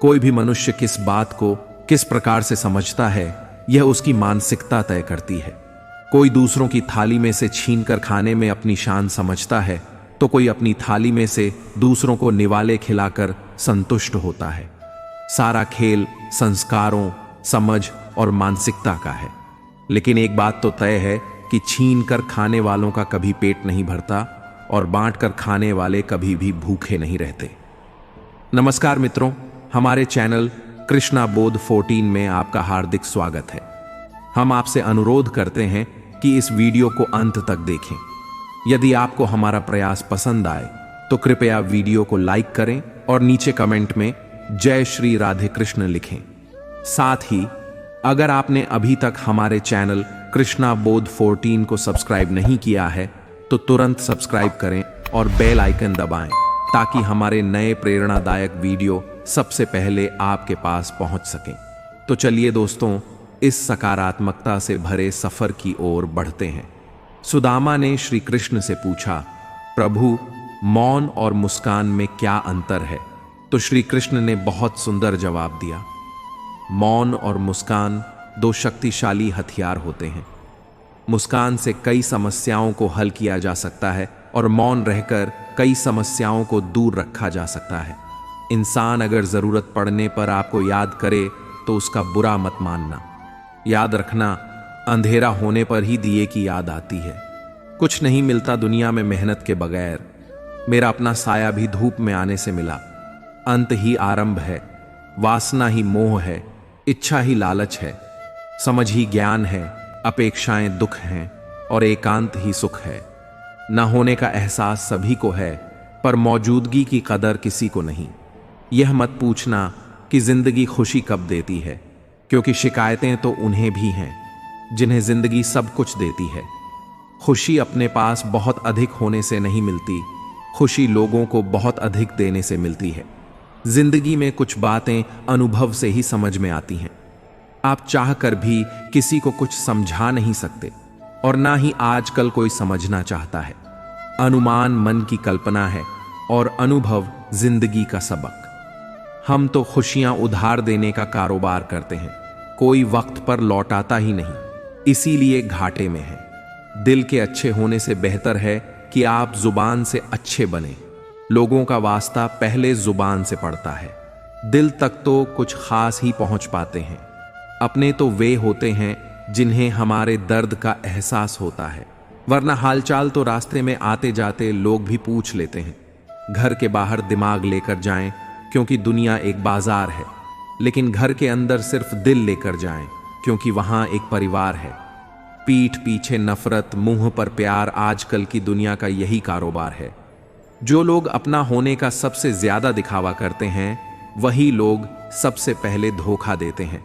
कोई भी मनुष्य किस बात को किस प्रकार से समझता है, यह उसकी मानसिकता तय करती है। कोई दूसरों की थाली में से छीनकर खाने में अपनी शान समझता है, तो कोई अपनी थाली में से दूसरों को निवाले खिलाकर संतुष्ट होता है। सारा खेल संस्कारों, समझ और मानसिकता का है। लेकिन एक बात तो तय है कि छीन कर खाने वालों का कभी पेट नहीं भरता और बांट कर खाने वाले कभी भी भूखे नहीं रहते। नमस्कार मित्रों, हमारे चैनल कृष्णा बोध 14 में आपका हार्दिक स्वागत है। हम आपसे अनुरोध करते हैं कि इस वीडियो को अंत तक देखें। यदि आपको हमारा प्रयास पसंद आए तो कृपया वीडियो को लाइक करें और नीचे कमेंट में जय श्री राधे कृष्ण लिखें। साथ ही अगर आपने अभी तक हमारे चैनल कृष्णा बोध 14 को सब्सक्राइब नहीं किया है तो तुरंत सब्सक्राइब करें और बेल आइकन दबाएं ताकि हमारे नए प्रेरणादायक वीडियो सबसे पहले आपके पास पहुंच सकें। तो चलिए दोस्तों, इस सकारात्मकता से भरे सफर की ओर बढ़ते हैं। सुदामा ने श्री कृष्ण से पूछा, प्रभु, मौन और मुस्कान में क्या अंतर है? तो श्री कृष्ण ने बहुत सुंदर जवाब दिया। मौन और मुस्कान दो शक्तिशाली हथियार होते हैं। मुस्कान से कई समस्याओं को हल किया जा सकता है और मौन रहकर कई समस्याओं को दूर रखा जा सकता है। इंसान अगर जरूरत पड़ने पर आपको याद करे तो उसका बुरा मत मानना। याद रखना, अंधेरा होने पर ही दिए की याद आती है। कुछ नहीं मिलता दुनिया में मेहनत के बगैर। मेरा अपना साया भी धूप में आने से मिला। अंत ही आरंभ है, वासना ही मोह है, इच्छा ही लालच है, समझ ही ज्ञान है, अपेक्षाएं दुख हैं और एकांत ही सुख है। न होने का एहसास सभी को है, पर मौजूदगी की कदर किसी को नहीं। यह मत पूछना कि जिंदगी खुशी कब देती है, क्योंकि शिकायतें तो उन्हें भी हैं जिन्हें जिंदगी सब कुछ देती है। खुशी अपने पास बहुत अधिक होने से नहीं मिलती, खुशी लोगों को बहुत अधिक देने से मिलती है। जिंदगी में कुछ बातें अनुभव से ही समझ में आती हैं। आप चाह कर भी किसी को कुछ समझा नहीं सकते और ना ही आजकल कोई समझना चाहता है। अनुमान मन की कल्पना है और अनुभव जिंदगी का सबक। हम तो खुशियां उधार देने का कारोबार करते हैं, कोई वक्त पर लौटाता ही नहीं, इसीलिए घाटे में है। दिल के अच्छे होने से बेहतर है कि आप जुबान से अच्छे बने। लोगों का वास्ता पहले जुबान से पड़ता है। दिल तक तो कुछ खास ही पहुंच पाते हैं। अपने तो वे होते हैं जिन्हें हमारे दर्द का एहसास होता है, वरना हालचाल तो रास्ते में आते जाते लोग भी पूछ लेते हैं। घर के बाहर दिमाग लेकर जाएं, क्योंकि दुनिया एक बाजार है, लेकिन घर के अंदर सिर्फ दिल लेकर जाएं, क्योंकि वहां एक परिवार है। पीठ पीछे नफरत, मुंह पर प्यार, आजकल की दुनिया का यही कारोबार है। जो लोग अपना होने का सबसे ज्यादा दिखावा करते हैं, वही लोग सबसे पहले धोखा देते हैं।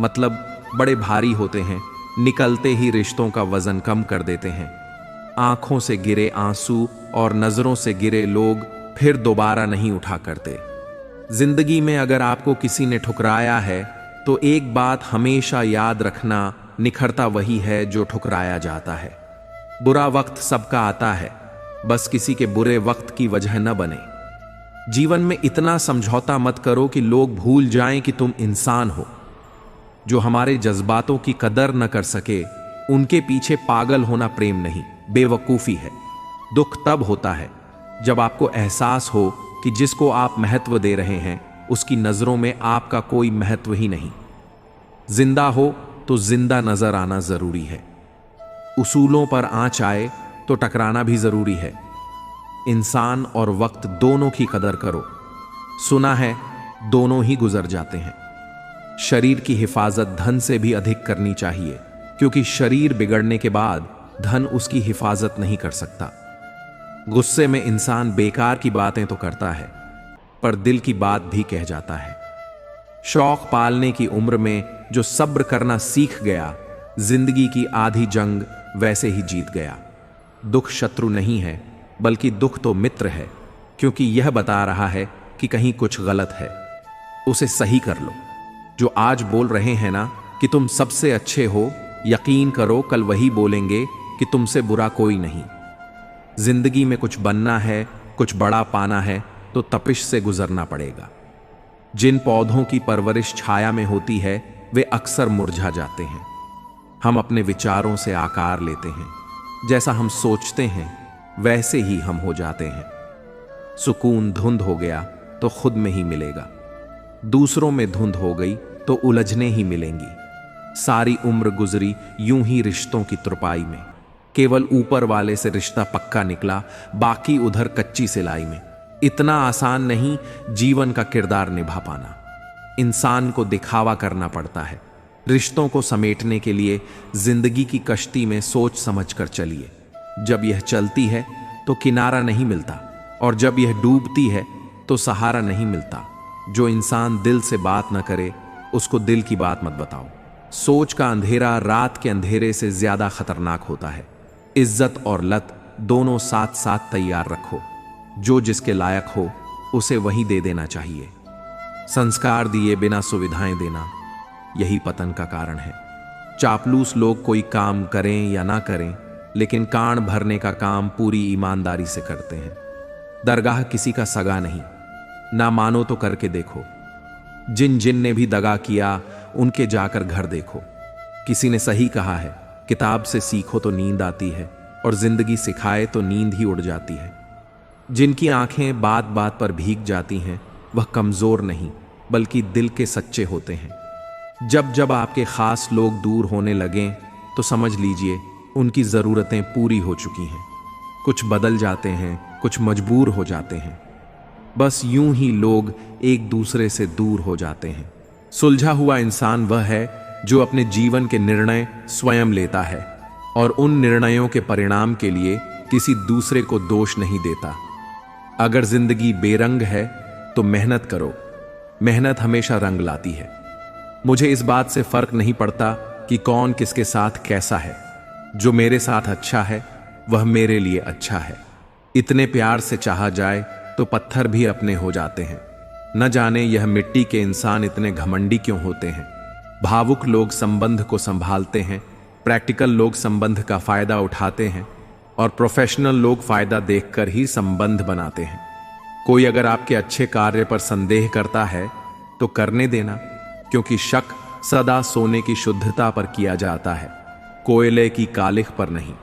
मतलब बड़े भारी होते हैं, निकलते ही रिश्तों का वजन कम कर देते हैं। आंखों से गिरे आंसू और नजरों से गिरे लोग फिर दोबारा नहीं उठा करते। जिंदगी में अगर आपको किसी ने ठुकराया है तो एक बात हमेशा याद रखना, निखरता वही है जो ठुकराया जाता है। बुरा वक्त सबका आता है, बस किसी के बुरे वक्त की वजह न बने। जीवन में इतना समझौता मत करो कि लोग भूल जाएं कि तुम इंसान हो। जो हमारे जज्बातों की कदर न कर सके, उनके पीछे पागल होना प्रेम नहीं, बेवकूफी है। दुख तब होता है जब आपको एहसास हो कि जिसको आप महत्व दे रहे हैं उसकी नजरों में आपका कोई महत्व ही नहीं। जिंदा हो तो जिंदा नजर आना जरूरी है। उसूलों पर आंच आए तो टकराना भी जरूरी है। इंसान और वक्त दोनों की कदर करो। सुना है दोनों ही गुजर जाते हैं। शरीर की हिफाजत धन से भी अधिक करनी चाहिए, क्योंकि शरीर बिगड़ने के बाद धन उसकी हिफाजत नहीं कर सकता। गुस्से में इंसान बेकार की बातें तो करता है, पर दिल की बात भी कह जाता है। शौक पालने की उम्र में जो सब्र करना सीख गया, जिंदगी की आधी जंग वैसे ही जीत गया। दुख शत्रु नहीं है, बल्कि दुख तो मित्र है, क्योंकि यह बता रहा है कि कहीं कुछ गलत है, उसे सही कर लो। जो आज बोल रहे हैं ना कि तुम सबसे अच्छे हो, यकीन करो कल वही बोलेंगे कि तुमसे बुरा कोई नहीं। जिंदगी में कुछ बनना है, कुछ बड़ा पाना है तो तपिश से गुजरना पड़ेगा। जिन पौधों की परवरिश छाया में होती है वे अक्सर मुरझा जाते हैं। हम अपने विचारों से आकार लेते हैं, जैसा हम सोचते हैं वैसे ही हम हो जाते हैं। सुकून धुंध हो गया तो खुद में ही मिलेगा, दूसरों में धुंध हो गई तो उलझने ही मिलेंगी। सारी उम्र गुजरी यूं ही रिश्तों की तुरपाई में, केवल ऊपर वाले से रिश्ता पक्का निकला, बाकी उधर कच्ची सिलाई में। इतना आसान नहीं जीवन का किरदार निभा पाना। इंसान को दिखावा करना पड़ता है। रिश्तों को समेटने के लिए जिंदगी की कश्ती में सोच समझ कर चलिए। जब यह चलती है तो किनारा नहीं मिलता, और जब यह डूबती है तो सहारा नहीं मिलता। जो इंसान दिल से बात न करे उसको दिल की बात मत बताओ। सोच का अंधेरा रात के अंधेरे से ज्यादा खतरनाक होता है। इज्जत और लत दोनों साथ साथ तैयार रखो। जो जिसके लायक हो उसे वही दे देना चाहिए। संस्कार दिए बिना सुविधाएं देना, यही पतन का कारण है। चापलूस लोग कोई काम करें या ना करें, लेकिन कान भरने का काम पूरी ईमानदारी से करते हैं। दरगाह किसी का सगा नहीं, ना मानो तो करके देखो। जिन जिन ने भी दगा किया उनके जाकर घर देखो। किसी ने सही कहा है, किताब से सीखो तो नींद आती है, और जिंदगी सिखाए तो नींद ही उड़ जाती है। जिनकी आंखें बात बात पर भीग जाती हैं वह कमजोर नहीं बल्कि दिल के सच्चे होते हैं। जब जब आपके खास लोग दूर होने लगें तो समझ लीजिए उनकी ज़रूरतें पूरी हो चुकी हैं। कुछ बदल जाते हैं, कुछ मजबूर हो जाते हैं। बस यूं ही लोग एक दूसरे से दूर हो जाते हैं। सुलझा हुआ इंसान वह है जो अपने जीवन के निर्णय स्वयं लेता है और उन निर्णयों के परिणाम के लिए किसी दूसरे को दोष नहीं देता। अगर जिंदगी बेरंग है तो मेहनत करो, मेहनत हमेशा रंग लाती है। मुझे इस बात से फर्क नहीं पड़ता कि कौन किसके साथ कैसा है। जो मेरे साथ अच्छा है वह मेरे लिए अच्छा है। इतने प्यार से चाहा जाए तो पत्थर भी अपने हो जाते हैं। न जाने यह मिट्टी के इंसान इतने घमंडी क्यों होते हैं। भावुक लोग संबंध को संभालते हैं, प्रैक्टिकल लोग संबंध का फायदा उठाते हैं, और प्रोफेशनल लोग फायदा देखकर ही संबंध बनाते हैं। कोई अगर आपके अच्छे कार्य पर संदेह करता है तो करने देना, क्योंकि शक सदा सोने की शुद्धता पर किया जाता है, कोयले की कालिख पर नहीं।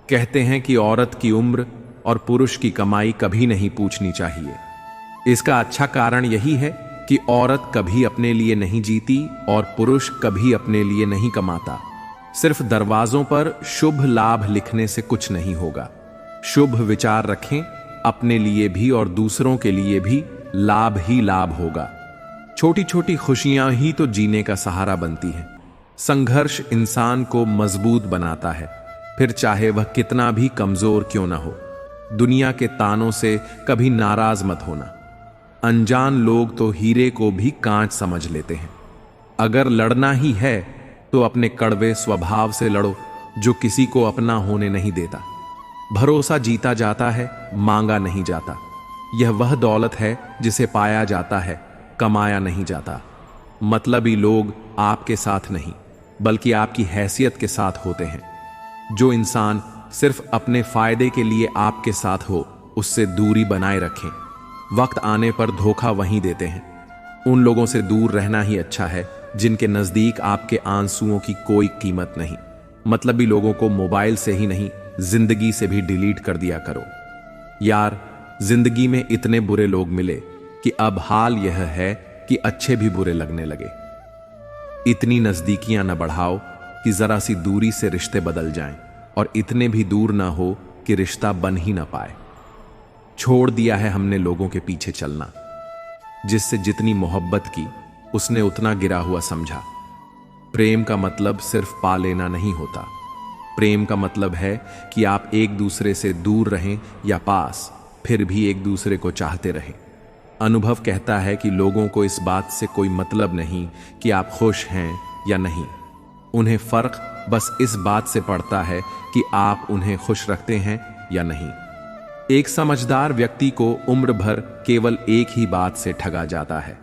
कहते हैं कि औरत की उम्र और पुरुष की कमाई कभी नहीं पूछनी चाहिए। इसका अच्छा कारण यही है कि औरत कभी अपने लिए नहीं जीती और पुरुष कभी अपने लिए नहीं कमाता। सिर्फ दरवाजों पर शुभ लाभ लिखने से कुछ नहीं होगा। शुभ विचार रखें, अपने लिए भी और दूसरों के लिए भी लाभ ही लाभ होगा। छोटी छोटी खुशियां ही तो जीने का सहारा बनती हैं। संघर्ष इंसान को मजबूत बनाता है, फिर चाहे वह कितना भी कमजोर क्यों ना हो। दुनिया के तानों से कभी नाराज मत होना। अनजान लोग तो हीरे को भी कांच समझ लेते हैं। अगर लड़ना ही है तो अपने कड़वे स्वभाव से लड़ो जो किसी को अपना होने नहीं देता। भरोसा जीता जाता है, मांगा नहीं जाता। यह वह दौलत है जिसे पाया जाता है, कमाया नहीं जाता। मतलबी लोग आपके साथ नहीं बल्कि आपकी हैसियत के साथ होते हैं। जो इंसान सिर्फ अपने फायदे के लिए आपके साथ हो उससे दूरी बनाए रखें। वक्त आने पर धोखा वहीं देते हैं। उन लोगों से दूर रहना ही अच्छा है जिनके नजदीक आपके आंसुओं की कोई कीमत नहीं। मतलबी लोगों को मोबाइल से ही नहीं जिंदगी से भी डिलीट कर दिया करो। यार, जिंदगी में इतने बुरे लोग मिले कि अब हाल यह है कि अच्छे भी बुरे लगने लगे। इतनी नजदीकियां न बढ़ाओ कि जरा सी दूरी से रिश्ते बदल जाएं, और इतने भी दूर ना हो कि रिश्ता बन ही ना पाए। छोड़ दिया है हमने लोगों के पीछे चलना। जिससे जितनी मोहब्बत की उसने उतना गिरा हुआ समझा। प्रेम का मतलब सिर्फ पा लेना नहीं होता। प्रेम का मतलब है कि आप एक दूसरे से दूर रहें या पास, फिर भी एक दूसरे को चाहते रहें। अनुभव कहता है कि लोगों को इस बात से कोई मतलब नहीं कि आप खुश हैं या नहीं। उन्हें फर्क बस इस बात से पड़ता है कि आप उन्हें खुश रखते हैं या नहीं। एक समझदार व्यक्ति को उम्र भर केवल एक ही बात से ठगा जाता है,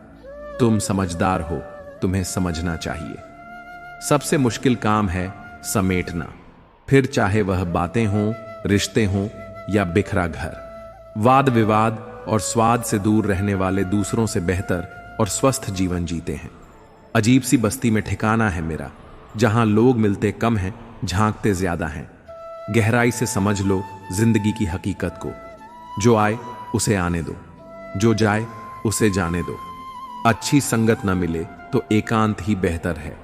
तुम समझदार हो, तुम्हें समझना चाहिए। सबसे मुश्किल काम है समेटना, फिर चाहे वह बातें हों, रिश्ते हों या बिखरा घर। वाद विवाद और स्वाद से दूर रहने वाले दूसरों से बेहतर और स्वस्थ जीवन जीते हैं। अजीब सी बस्ती में ठिकाना है मेरा, जहां लोग मिलते कम हैं, झांकते ज्यादा हैं। गहराई से समझ लो जिंदगी की हकीकत को। जो आए उसे आने दो, जो जाए उसे जाने दो। अच्छी संगत न मिले तो एकांत ही बेहतर है।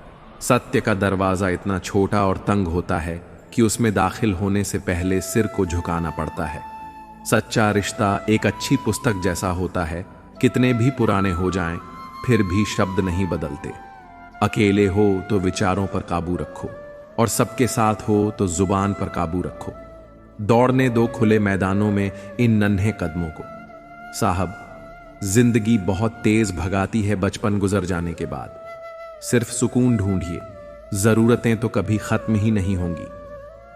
सत्य का दरवाजा इतना छोटा और तंग होता है कि उसमें दाखिल होने से पहले सिर को झुकाना पड़ता है। सच्चा रिश्ता एक अच्छी पुस्तक जैसा होता है, कितने भी पुराने हो जाएं, फिर भी शब्द नहीं बदलते। अकेले हो तो विचारों पर काबू रखो, और सबके साथ हो तो जुबान पर काबू रखो। दौड़ने दो खुले मैदानों में इन नन्हे कदमों को। साहब, जिंदगी बहुत तेज भगाती है बचपन गुजर जाने के बाद। सिर्फ सुकून ढूंढिए, जरूरतें तो कभी खत्म ही नहीं होंगी।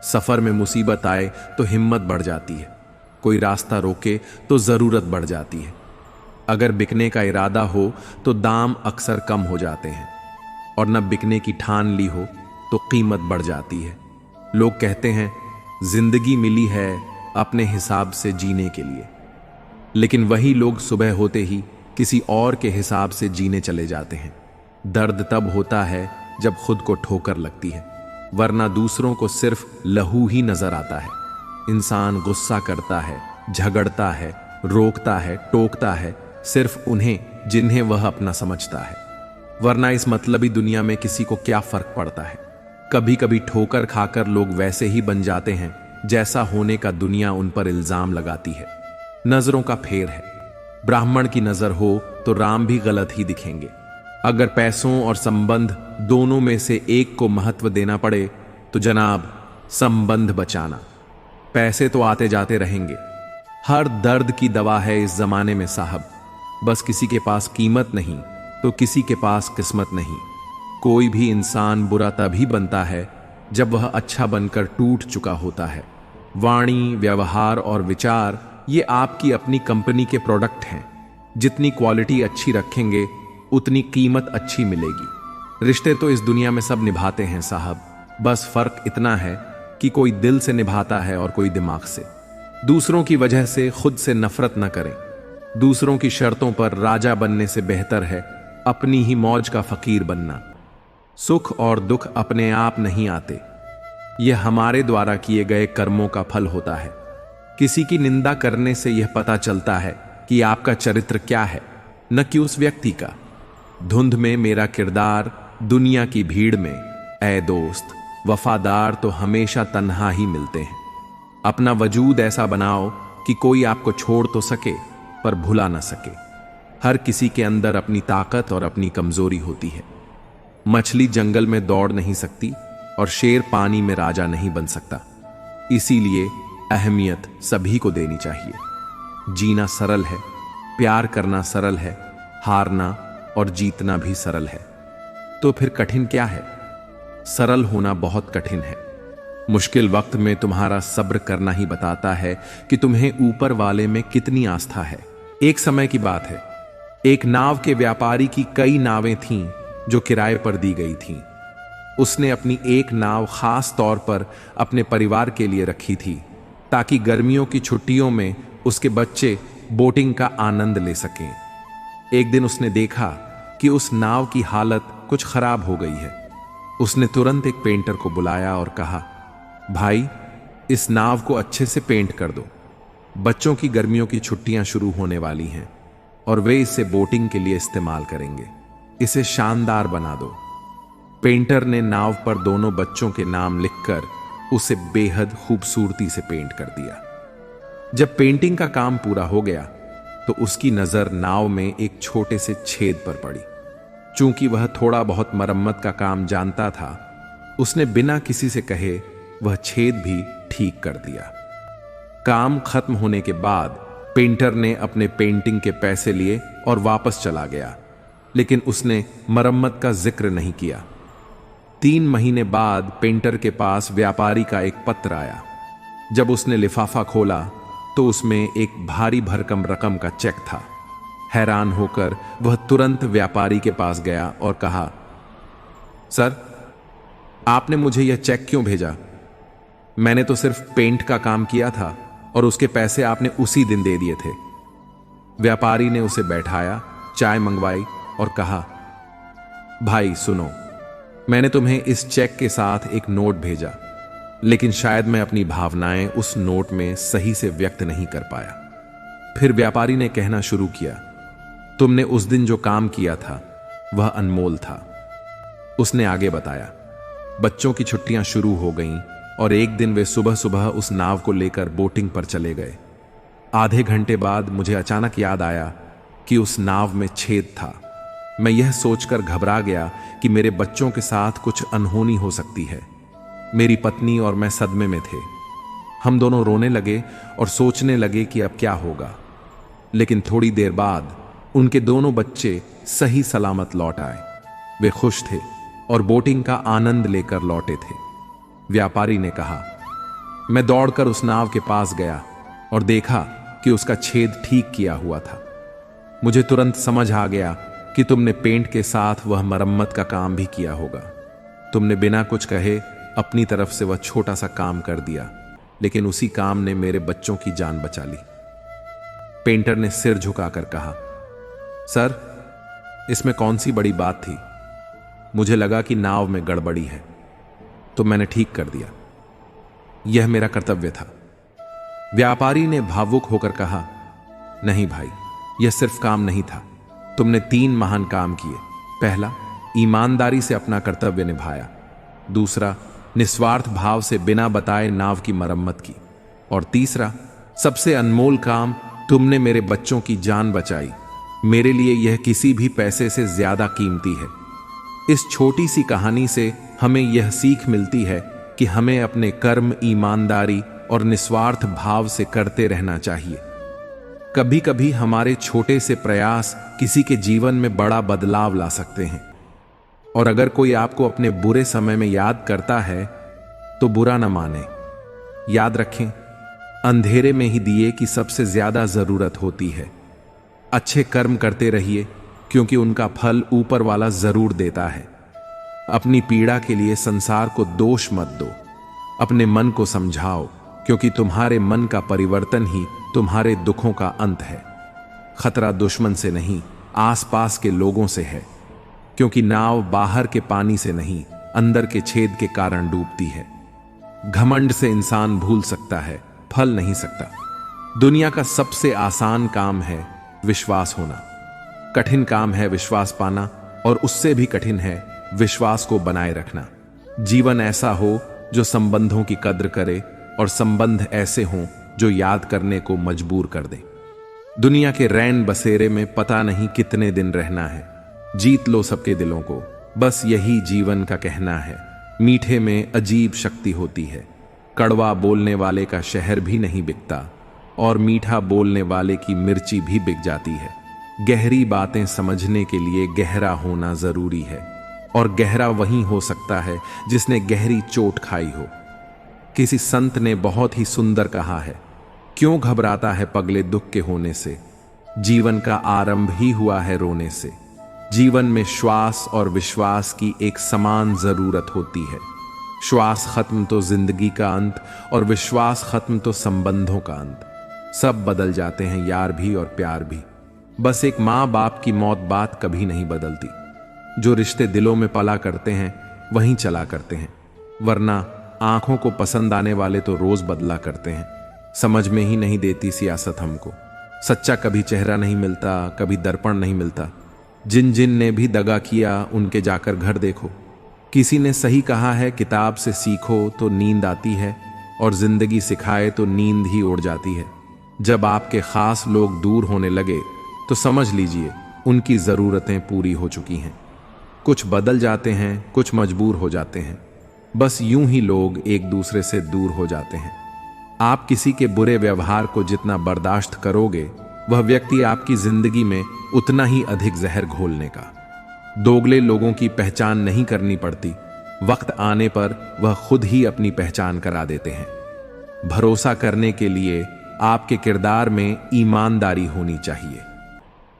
सफर में मुसीबत आए तो हिम्मत बढ़ जाती है, कोई रास्ता रोके तो जरूरत बढ़ जाती है। अगर बिकने का इरादा हो तो दाम अक्सर कम हो जाते हैं, और न बिकने की ठान ली हो तो कीमत बढ़ जाती है। लोग कहते हैं जिंदगी मिली है अपने हिसाब से जीने के लिए, लेकिन वही लोग सुबह होते ही किसी और के हिसाब से जीने चले जाते हैं। दर्द तब होता है जब खुद को ठोकर लगती है, वरना दूसरों को सिर्फ लहू ही नजर आता है। इंसान गुस्सा करता है, झगड़ता है, रोकता है, टोकता है सिर्फ उन्हें जिन्हें वह अपना समझता है, वरना इस मतलबी दुनिया में किसी को क्या फर्क पड़ता है। कभी कभी ठोकर खाकर लोग वैसे ही बन जाते हैं जैसा होने का दुनिया उन पर इल्जाम लगाती है। नजरों का फेर है, ब्राह्मण की नजर हो तो राम भी गलत ही दिखेंगे। अगर पैसों और संबंध दोनों में से एक को महत्व देना पड़े तो जनाब संबंध बचाना। पैसे तो आते जाते रहेंगे, हर दर्द की दवा है इस जमाने में साहब। बस किसी के पास कीमत नहीं तो किसी के पास किस्मत नहीं। कोई भी इंसान बुरा तभी बनता है जब वह अच्छा बनकर टूट चुका होता है। वाणी, व्यवहार और विचार ये आपकी अपनी कंपनी के प्रोडक्ट हैं। जितनी क्वालिटी अच्छी रखेंगे उतनी कीमत अच्छी मिलेगी। रिश्ते तो इस दुनिया में सब निभाते हैं साहब, बस फर्क इतना है कि कोई दिल से निभाता है और कोई दिमाग से। दूसरों की वजह से खुद से नफरत न करें। दूसरों की शर्तों पर राजा बनने से बेहतर है अपनी ही मौज का फकीर बनना। सुख और दुख अपने आप नहीं आते, यह हमारे द्वारा किए गए कर्मों का फल होता है। किसी की निंदा करने से यह पता चलता है कि आपका चरित्र क्या है, न कि उस व्यक्ति का। धुंध में मेरा किरदार, दुनिया की भीड़ में ऐ दोस्त, वफादार तो हमेशा तन्हा ही मिलते हैं। अपना वजूद ऐसा बनाओ कि कोई आपको छोड़ तो सके पर भुला ना सके। हर किसी के अंदर अपनी ताकत और अपनी कमजोरी होती है। मछली जंगल में दौड़ नहीं सकती और शेर पानी में राजा नहीं बन सकता। इसीलिए अहमियत सभी को देनी चाहिए। जीना सरल है, प्यार करना सरल है, हारना और जीतना भी सरल है। तो फिर कठिन क्या है? सरल होना बहुत कठिन है। मुश्किल वक्त में तुम्हारा सब्र करना ही बताता है कि तुम्हें ऊपर वाले में कितनी आस्था है। एक समय की बात है, एक नाव के व्यापारी की कई नावें थीं जो किराए पर दी गई थीं। उसने अपनी एक नाव खास तौर पर अपने परिवार के लिए रखी थी ताकि गर्मियों की छुट्टियों में उसके बच्चे बोटिंग का आनंद ले सकें। एक दिन उसने देखा कि उस नाव की हालत कुछ खराब हो गई है। उसने तुरंत एक पेंटर को बुलाया और कहा, भाई, इस नाव को अच्छे से पेंट कर दो। बच्चों की गर्मियों की छुट्टियां शुरू होने वाली हैं और वे इसे बोटिंग के लिए इस्तेमाल करेंगे। इसे शानदार बना दो। पेंटर ने नाव पर दोनों बच्चों के नाम लिखकर उसे बेहद खूबसूरती से पेंट कर दिया। जब पेंटिंग का काम पूरा हो गया तो उसकी नजर नाव में एक छोटे से छेद पर पड़ी। चूंकि वह थोड़ा बहुत मरम्मत का काम जानता था, उसने बिना किसी से कहे वह छेद भी ठीक कर दिया। काम खत्म होने के बाद पेंटर ने अपने पेंटिंग के पैसे लिए और वापस चला गया, लेकिन उसने मरम्मत का जिक्र नहीं किया। 3 महीने बाद पेंटर के पास व्यापारी का एक पत्र आया। जब उसने लिफाफा खोला तो उसमें एक भारी भरकम रकम का चेक था। हैरान होकर वह तुरंत व्यापारी के पास गया और कहा, सर, आपने मुझे यह चेक क्यों भेजा? मैंने तो सिर्फ पेंट का काम किया था और उसके पैसे आपने उसी दिन दे दिए थे। व्यापारी ने उसे बैठाया, चाय मंगवाई और कहा, भाई सुनो, मैंने तुम्हें इस चेक के साथ एक नोट भेजा, लेकिन शायद मैं अपनी भावनाएं उस नोट में सही से व्यक्त नहीं कर पाया। फिर व्यापारी ने कहना शुरू किया, तुमने उस दिन जो काम किया था वह अनमोल था। उसने आगे बताया, बच्चों की छुट्टियां शुरू हो गईं और एक दिन वे सुबह सुबह उस नाव को लेकर बोटिंग पर चले गए। आधे घंटे बाद मुझे अचानक याद आया कि उस नाव में छेद था। मैं यह सोचकर घबरा गया कि मेरे बच्चों के साथ कुछ अनहोनी हो सकती है। मेरी पत्नी और मैं सदमे में थे। हम दोनों रोने लगे और सोचने लगे कि अब क्या होगा। लेकिन थोड़ी देर बाद उनके दोनों बच्चे सही सलामत लौट आए। वे खुश थे और बोटिंग का आनंद लेकर लौटे थे। व्यापारी ने कहा, मैं दौड़कर उस नाव के पास गया और देखा कि उसका छेद ठीक किया हुआ था। मुझे तुरंत समझ आ गया कि तुमने पेंट के साथ वह मरम्मत का काम भी किया होगा। तुमने बिना कुछ कहे अपनी तरफ से वह छोटा सा काम कर दिया, लेकिन उसी काम ने मेरे बच्चों की जान बचा ली। पेंटर ने सिर झुकाकर कहा, सर, इसमें कौन सी बड़ी बात थी? मुझे लगा कि नाव में गड़बड़ी है, तो मैंने ठीक कर दिया। यह मेरा कर्तव्य था। व्यापारी ने भावुक होकर कहा, नहीं भाई, यह सिर्फ काम नहीं था। तुमने 3 महान काम किए। पहला, ईमानदारी से अपना कर्तव्य निभाया। दूसरा, निस्वार्थ भाव से बिना बताए नाव की मरम्मत की। और तीसरा, सबसे अनमोल काम, तुमने मेरे बच्चों की जान बचाई। मेरे लिए यह किसी भी पैसे से ज्यादा कीमती है। इस छोटी सी कहानी से हमें यह सीख मिलती है कि हमें अपने कर्म ईमानदारी और निस्वार्थ भाव से करते रहना चाहिए। कभी कभी हमारे छोटे से प्रयास किसी के जीवन में बड़ा बदलाव ला सकते हैं। और अगर कोई आपको अपने बुरे समय में याद करता है तो बुरा न माने। याद रखें, अंधेरे में ही दिए की सबसे ज्यादा जरूरत होती है। अच्छे कर्म करते रहिए, क्योंकि उनका फल ऊपर वाला जरूर देता है। अपनी पीड़ा के लिए संसार को दोष मत दो। अपने मन को समझाओ, क्योंकि तुम्हारे मन का परिवर्तन ही तुम्हारे दुखों का अंत है। खतरा दुश्मन से नहीं, आसपास के लोगों से है, क्योंकि नाव बाहर के पानी से नहीं, अंदर के छेद के कारण डूबती है। घमंड से इंसान भूल सकता है, फल नहीं सकता। दुनिया का सबसे आसान काम है विश्वास होना। कठिन काम है विश्वास पाना, और उससे भी कठिन है विश्वास को बनाए रखना। जीवन ऐसा हो जो संबंधों की कद्र करे, और संबंध ऐसे हों जो याद करने को मजबूर कर दे। दुनिया के रैन बसेरे में पता नहीं कितने दिन रहना है। जीत लो सबके दिलों को, बस यही जीवन का कहना है। मीठे में अजीब शक्ति होती है। कड़वा बोलने वाले का शहर भी नहीं बिकता, और मीठा बोलने वाले की मिर्ची भी बिक जाती है। गहरी बातें समझने के लिए गहरा होना जरूरी है, और गहरा वही हो सकता है जिसने गहरी चोट खाई हो। किसी संत ने बहुत ही सुंदर कहा है, क्यों घबराता है पगले दुख के होने से? जीवन का आरंभ ही हुआ है रोने से। जीवन में श्वास और विश्वास की एक समान जरूरत होती है। श्वास खत्म तो जिंदगी का अंत, और विश्वास खत्म तो संबंधों का अंत। सब बदल जाते हैं, यार भी और प्यार भी। बस एक माँ बाप की मौत बात कभी नहीं बदलती। जो रिश्ते दिलों में पला करते हैं वहीं चला करते हैं, वरना आंखों को पसंद आने वाले तो रोज बदला करते हैं। समझ में ही नहीं देती सियासत हमको। सच्चा कभी चेहरा नहीं मिलता, कभी दर्पण नहीं मिलता। जिन जिन ने भी दगा किया उनके जाकर घर देखो। किसी ने सही कहा है, किताब से सीखो तो नींद आती है, और जिंदगी सिखाए तो नींद ही उड़ जाती है। जब आपके खास लोग दूर होने लगे तो समझ लीजिए उनकी जरूरतें पूरी हो चुकी हैं। कुछ बदल जाते हैं, कुछ मजबूर हो जाते हैं। बस यूं ही लोग एक दूसरे से दूर हो जाते हैं। आप किसी के बुरे व्यवहार को जितना बर्दाश्त करोगे, वह व्यक्ति आपकी जिंदगी में उतना ही अधिक जहर घोलने का। दोगले लोगों की पहचान नहीं करनी पड़ती, वक्त आने पर वह खुद ही अपनी पहचान करा देते हैं। भरोसा करने के लिए आपके किरदार में ईमानदारी होनी चाहिए।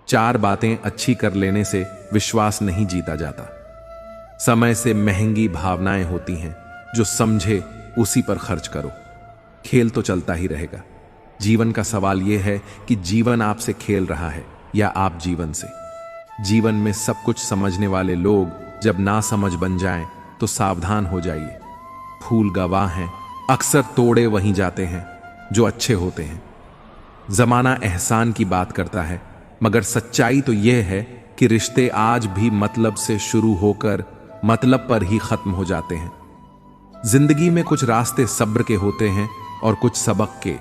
4 बातें अच्छी कर लेने से विश्वास नहीं जीता जाता। समय से महंगी भावनाएं होती हैं, जो समझे उसी पर खर्च करो। खेल तो चलता ही रहेगा। जीवन का सवाल यह है कि जीवन आपसे खेल रहा है या आप जीवन से। जीवन में सब कुछ समझने वाले लोग जब ना समझ बन जाएं तो सावधान हो जाइए। फूल गवाह हैं, अक्सर तोड़े वहीं जाते हैं जो अच्छे होते हैं। जमाना एहसान की बात करता है, मगर सच्चाई तो यह है कि रिश्ते आज भी मतलब से शुरू होकर मतलब पर ही खत्म हो जाते हैं। जिंदगी में कुछ रास्ते सब्र के होते हैं और कुछ सबक के।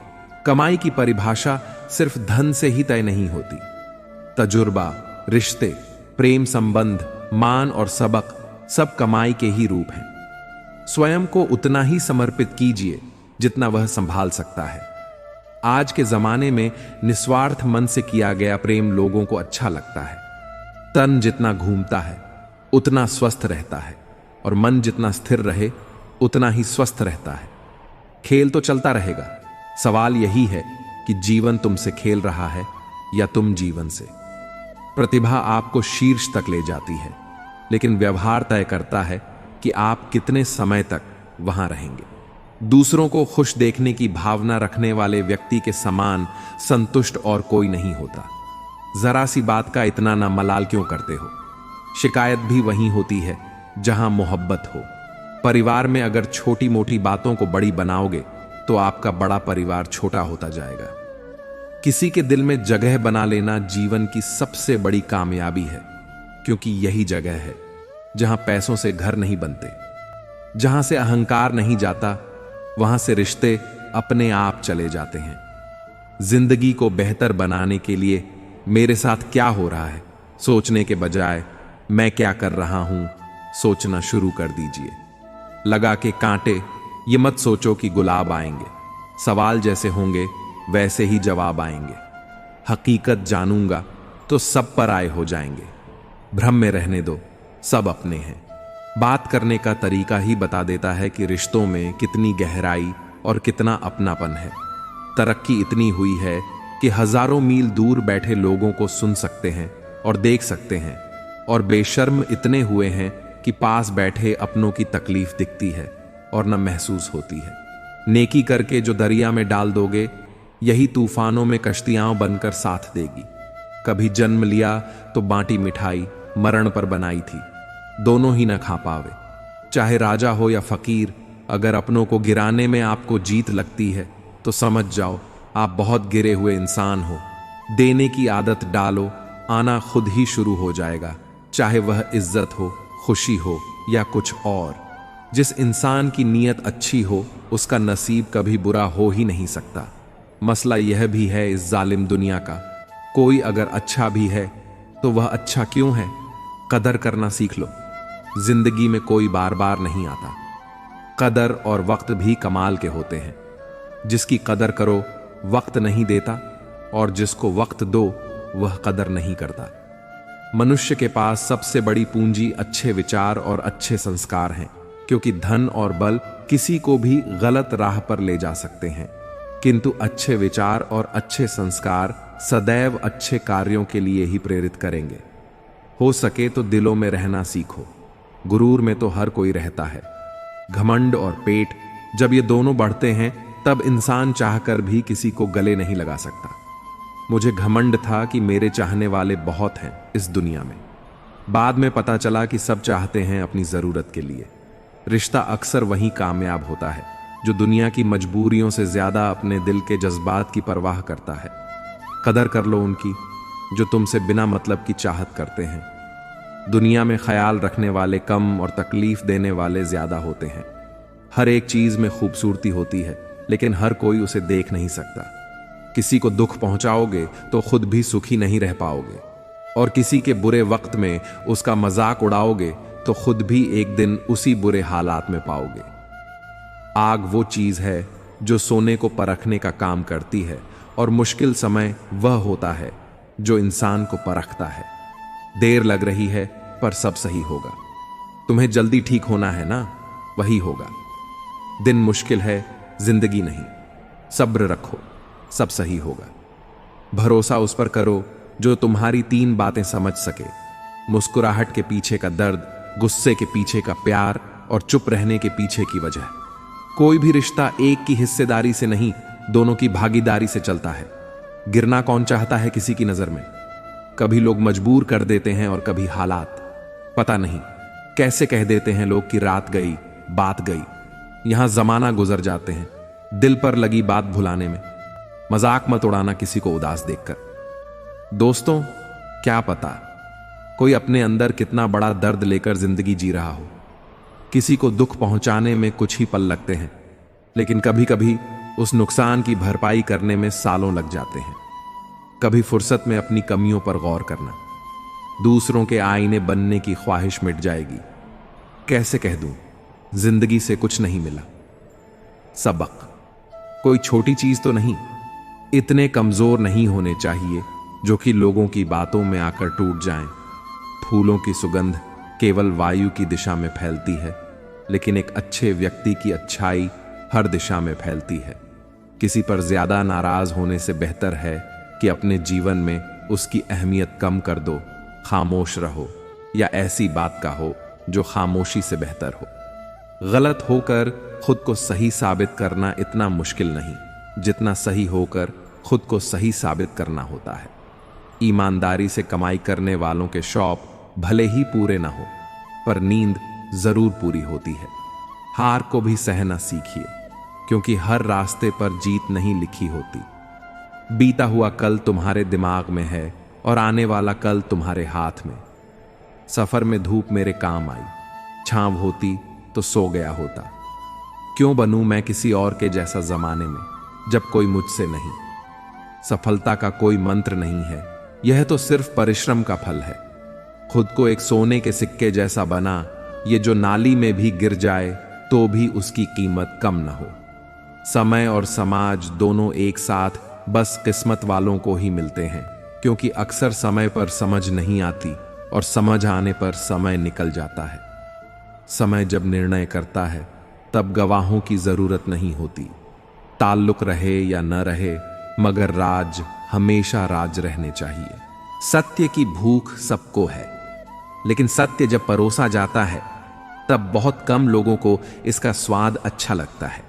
कमाई की परिभाषा सिर्फ धन से ही तय नहीं होती। तजुर्बा, रिश्ते, प्रेम संबंध, मान और सबक सब कमाई के ही रूप हैं। स्वयं को उतना ही समर्पित कीजिए जितना वह संभाल सकता है। आज के जमाने में निस्वार्थ मन से किया गया प्रेम लोगों को अच्छा लगता है। तन जितना घूमता है उतना स्वस्थ रहता है, और मन जितना स्थिर रहे उतना ही स्वस्थ रहता है। खेल तो चलता रहेगा, सवाल यही है कि जीवन तुमसे खेल रहा है या तुम जीवन से। प्रतिभा आपको शीर्ष तक ले जाती है, लेकिन व्यवहार तय करता है कि आप कितने समय तक वहां रहेंगे। दूसरों को खुश देखने की भावना रखने वाले व्यक्ति के समान संतुष्ट और कोई नहीं होता। जरा सी बात का इतना ना मलाल क्यों करते हो? शिकायत भी वहीं होती है जहां मोहब्बत हो। परिवार में अगर छोटी मोटी बातों को बड़ी बनाओगे तो आपका बड़ा परिवार छोटा होता जाएगा। किसी के दिल में जगह बना लेना जीवन की सबसे बड़ी कामयाबी है, क्योंकि यही जगह है जहां पैसों से घर नहीं बनते, जहां से अहंकार नहीं जाता, वहां से रिश्ते अपने आप चले जाते हैं। जिंदगी को बेहतर बनाने के लिए मेरे साथ क्या हो रहा है सोचने के बजाय मैं क्या कर रहा हूं सोचना शुरू कर दीजिए। लगा के कांटे ये मत सोचो कि गुलाब आएंगे। सवाल जैसे होंगे वैसे ही जवाब आएंगे। हकीकत जानूंगा तो सब पर आए हो जाएंगे। भ्रम में रहने दो, सब अपने हैं। बात करने का तरीका ही बता देता है कि रिश्तों में कितनी गहराई और कितना अपनापन है। तरक्की इतनी हुई है कि हजारों मील दूर बैठे लोगों को सुन सकते हैं और देख सकते हैं, और बेशर्म इतने हुए हैं कि पास बैठे अपनों की तकलीफ दिखती है और न महसूस होती है। नेकी करके जो दरिया में डाल दोगे, यही तूफानों में कश्तियां बनकर साथ देगी। कभी जन्म लिया तो बांटी मिठाई मरण पर बनाई थी, दोनों ही न खा पावे। चाहे राजा हो या फकीर, अगर अपनों को गिराने में आपको जीत लगती है तो समझ जाओ आप बहुत गिरे हुए इंसान हो। देने की आदत डालो, आना खुद ही शुरू हो जाएगा, चाहे वह इज्जत हो, खुशी हो या कुछ और। जिस इंसान की नीयत अच्छी हो उसका नसीब कभी बुरा हो ही नहीं सकता। मसला यह भी है इस जालिम दुनिया का, कोई अगर अच्छा भी है तो वह अच्छा क्यों है? कदर करना सीख लो। जिंदगी में कोई बार बार नहीं आता। कदर और वक्त भी कमाल के होते हैं। जिसकी कदर करो वक्त नहीं देता, और जिसको वक्त दो वह कदर नहीं करता। मनुष्य के पास सबसे बड़ी पूंजी अच्छे विचार और अच्छे संस्कार हैं, क्योंकि धन और बल किसी को भी गलत राह पर ले जा सकते हैं, किंतु अच्छे विचार और अच्छे संस्कार सदैव अच्छे कार्यों के लिए ही प्रेरित करेंगे। हो सके तो दिलों में रहना सीखो। गुरूर में तो हर कोई रहता है। घमंड और पेट जब ये दोनों बढ़ते हैं तब इंसान चाहकर भी किसी को गले नहीं लगा सकता। मुझे घमंड था कि मेरे चाहने वाले बहुत हैं इस दुनिया में। बाद में पता चला कि सब चाहते हैं अपनी जरूरत के लिए। रिश्ता अक्सर वही कामयाब होता है जो दुनिया की मजबूरियों से ज्यादा अपने दिल के जज्बात की परवाह करता है। कदर कर लो उनकी जो तुमसे बिना मतलब की चाहत करते हैं। दुनिया में ख्याल रखने वाले कम और तकलीफ देने वाले ज्यादा होते हैं। हर एक चीज में खूबसूरती होती है, लेकिन हर कोई उसे देख नहीं सकता। किसी को दुख पहुंचाओगे तो खुद भी सुखी नहीं रह पाओगे, और किसी के बुरे वक्त में उसका मजाक उड़ाओगे तो खुद भी एक दिन उसी बुरे हालात में पाओगे। आग वो चीज है जो सोने को परखने का काम करती है, और मुश्किल समय वह होता है जो इंसान को परखता है। देर लग रही है पर सब सही होगा। तुम्हें जल्दी ठीक होना है ना, वही होगा। दिन मुश्किल है, जिंदगी नहीं। सब्र रखो, सब सही होगा। भरोसा उस पर करो जो तुम्हारी 3 बातें समझ सके: मुस्कुराहट के पीछे का दर्द, गुस्से के पीछे का प्यार, और चुप रहने के पीछे की वजह। कोई भी रिश्ता एक की हिस्सेदारी से नहीं, दोनों की भागीदारी से चलता है। गिरना कौन चाहता है किसी की नजर में? कभी लोग मजबूर कर देते हैं और कभी हालात। पता नहीं कैसे कह देते हैं लोग कि रात गई बात गई। यहां जमाना गुजर जाते हैं दिल पर लगी बात भुलाने में। मजाक मत उड़ाना किसी को उदास देखकर। दोस्तों, क्या पता कोई अपने अंदर कितना बड़ा दर्द लेकर जिंदगी जी रहा हो। किसी को दुख पहुंचाने में कुछ ही पल लगते हैं, लेकिन कभी कभी उस नुकसान की भरपाई करने में सालों लग जाते हैं। कभी फुर्सत में अपनी कमियों पर गौर करना, दूसरों के आईने बनने की ख्वाहिश मिट जाएगी। कैसे कह दूं, जिंदगी से कुछ नहीं मिला। सबक, कोई छोटी चीज तो नहीं, इतने कमजोर नहीं होने चाहिए जो कि लोगों की बातों में आकर टूट जाएं। फूलों की सुगंध केवल वायु की दिशा में फैलती है, लेकिन एक अच्छे व्यक्ति की अच्छाई हर दिशा में फैलती है। किसी पर ज्यादा नाराज होने से बेहतर है कि अपने जीवन में उसकी अहमियत कम कर दो। खामोश रहो या ऐसी बात का हो जो खामोशी से बेहतर हो। गलत होकर खुद को सही साबित करना इतना मुश्किल नहीं जितना सही होकर खुद को सही साबित करना होता है। ईमानदारी से कमाई करने वालों के शौक भले ही पूरे ना हो, पर नींद जरूर पूरी होती है। हार को भी सहना सीखिए, क्योंकि हर रास्ते पर जीत नहीं लिखी होती। बीता हुआ कल तुम्हारे दिमाग में है और आने वाला कल तुम्हारे हाथ में। सफर में धूप मेरे काम आई, छांव होती तो सो गया होता। क्यों बनूं मैं किसी और के जैसा जमाने में, जब कोई मुझसे नहीं। सफलता का कोई मंत्र नहीं है, यह तो सिर्फ परिश्रम का फल है। खुद को एक सोने के सिक्के जैसा बना, ये जो नाली में भी गिर जाए तो भी उसकी कीमत कम न हो। समय और समाज दोनों एक साथ बस किस्मत वालों को ही मिलते हैं, क्योंकि अक्सर समय पर समझ नहीं आती और समझ आने पर समय निकल जाता है। समय जब निर्णय करता है तब गवाहों की जरूरत नहीं होती। ताल्लुक रहे या न रहे, मगर राज हमेशा राज रहने चाहिए। सत्य की भूख सबको है, लेकिन सत्य जब परोसा जाता है तब बहुत कम लोगों को इसका स्वाद अच्छा लगता है।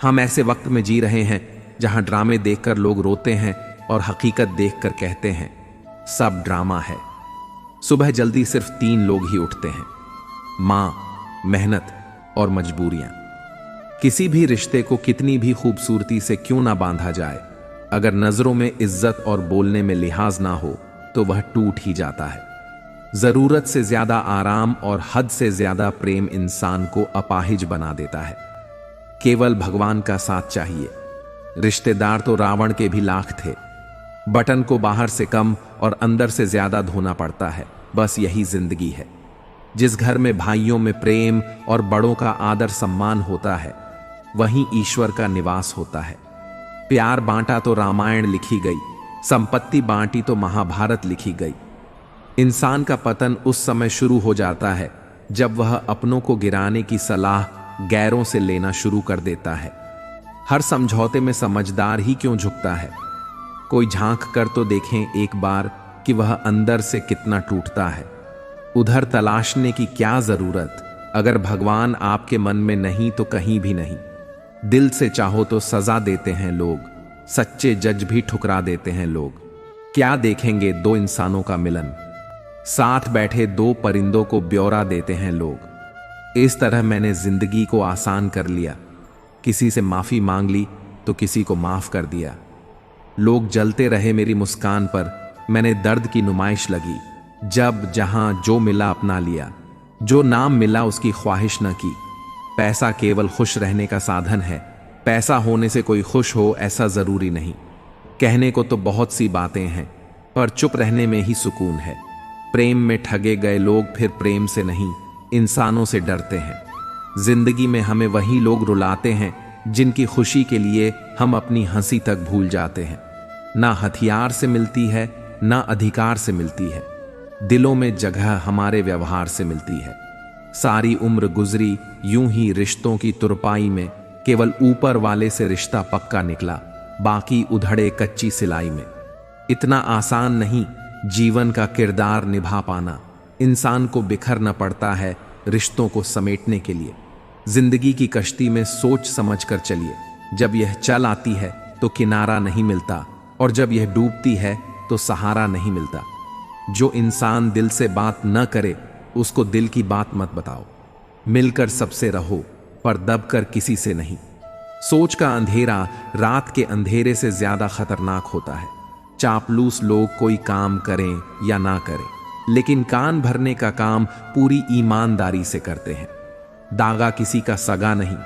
हम ऐसे वक्त में जी रहे हैं जहां ड्रामे देखकर लोग रोते हैं और हकीकत देखकर कहते हैं सब ड्रामा है। सुबह जल्दी सिर्फ 3 लोग ही उठते हैं, मां, मेहनत और मजबूरियां। किसी भी रिश्ते को कितनी भी खूबसूरती से क्यों ना बांधा जाए, अगर नजरों में इज्जत और बोलने में लिहाज ना हो तो वह टूट ही जाता है। जरूरत से ज्यादा आराम और हद से ज्यादा प्रेम इंसान को अपाहिज बना देता है। केवल भगवान का साथ चाहिए। रिश्तेदार तो रावण के भी लाख थे। बटन को बाहर से कम और अंदर से ज्यादा धोना पड़ता है। बस यही जिंदगी है। जिस घर में भाइयों में प्रेम और बड़ों का आदर सम्मान होता है, वहीं ईश्वर का निवास होता है। प्यार बांटा तो रामायण लिखी गई, संपत्ति बांटी तो महाभारत लिखी गई। इंसान का पतन उस समय शुरू हो जाता है जब वह अपनों को गिराने की सलाह गैरों से लेना शुरू कर देता है। हर समझौते में समझदार ही क्यों झुकता है? कोई झांक कर तो देखें एक बार कि वह अंदर से कितना टूटता है। उधर तलाशने की क्या जरूरत, अगर भगवान आपके मन में नहीं तो कहीं भी नहीं। दिल से चाहो तो सजा देते हैं लोग, सच्चे जज भी ठुकरा देते हैं लोग। क्या देखेंगे 2 इंसानों का मिलन, साथ बैठे 2 परिंदों को ब्यौरा देते हैं लोग। इस तरह मैंने जिंदगी को आसान कर लिया। किसी से माफी मांग ली तो किसी को माफ कर दिया। लोग जलते रहे मेरी मुस्कान पर, मैंने दर्द की नुमाइश लगी। जब जहां जो मिला अपना लिया, जो नाम मिला उसकी ख्वाहिश न की। पैसा केवल खुश रहने का साधन है, पैसा होने से कोई खुश हो ऐसा जरूरी नहीं। कहने को तो बहुत सी बातें हैं, पर चुप रहने में ही सुकून है। प्रेम में ठगे गए लोग फिर प्रेम से नहीं, इंसानों से डरते हैं। जिंदगी में हमें वही लोग रुलाते हैं जिनकी खुशी के लिए हम अपनी हंसी तक भूल जाते हैं। ना हथियार से मिलती है, ना अधिकार से मिलती है। दिलों में जगह हमारे व्यवहार से मिलती है। सारी उम्र गुजरी यूं ही रिश्तों की तुरपाई में, केवल ऊपर वाले से रिश्ता पक्का निकला, बाकी उधड़े कच्ची सिलाई में। इतना आसान नहीं जीवन का किरदार निभा पाना। इंसान को बिखरना पड़ता है रिश्तों को समेटने के लिए। जिंदगी की कश्ती में सोच समझ कर चलिए। जब यह चल आती है तो किनारा नहीं मिलता, और जब यह डूबती है तो सहारा नहीं मिलता। जो इंसान दिल से बात न करे उसको दिल की बात मत बताओ। मिलकर सबसे रहो पर दब कर किसी से नहीं। सोच का अंधेरा रात के अंधेरे से ज्यादा खतरनाक होता है। चापलूस लोग कोई काम करें या ना करें, लेकिन कान भरने का काम पूरी ईमानदारी से करते हैं। दागा किसी का सगा नहीं,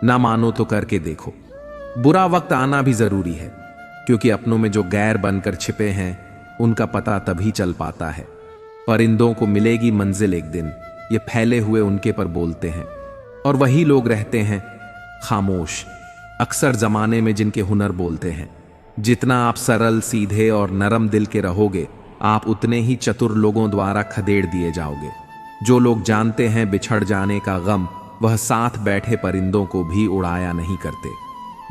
ना मानो तो करके देखो। बुरा वक्त आना भी जरूरी है, क्योंकि अपनों में जो गैर बनकर छिपे हैं उनका पता तभी चल पाता है। परिंदों को मिलेगी मंजिल एक दिन, ये फैले हुए उनके पर बोलते हैं, और वही लोग रहते हैं खामोश। अक्सर जमाने में जिनके हुनर बोलते हैं। जितना आप सरल, सीधे और नरम दिल के रहोगे, आप उतने ही चतुर लोगों द्वारा खदेड़ दिए जाओगे। जो लोग जानते हैं बिछड़ जाने का गम, वह साथ बैठे परिंदों को भी उड़ाया नहीं करते।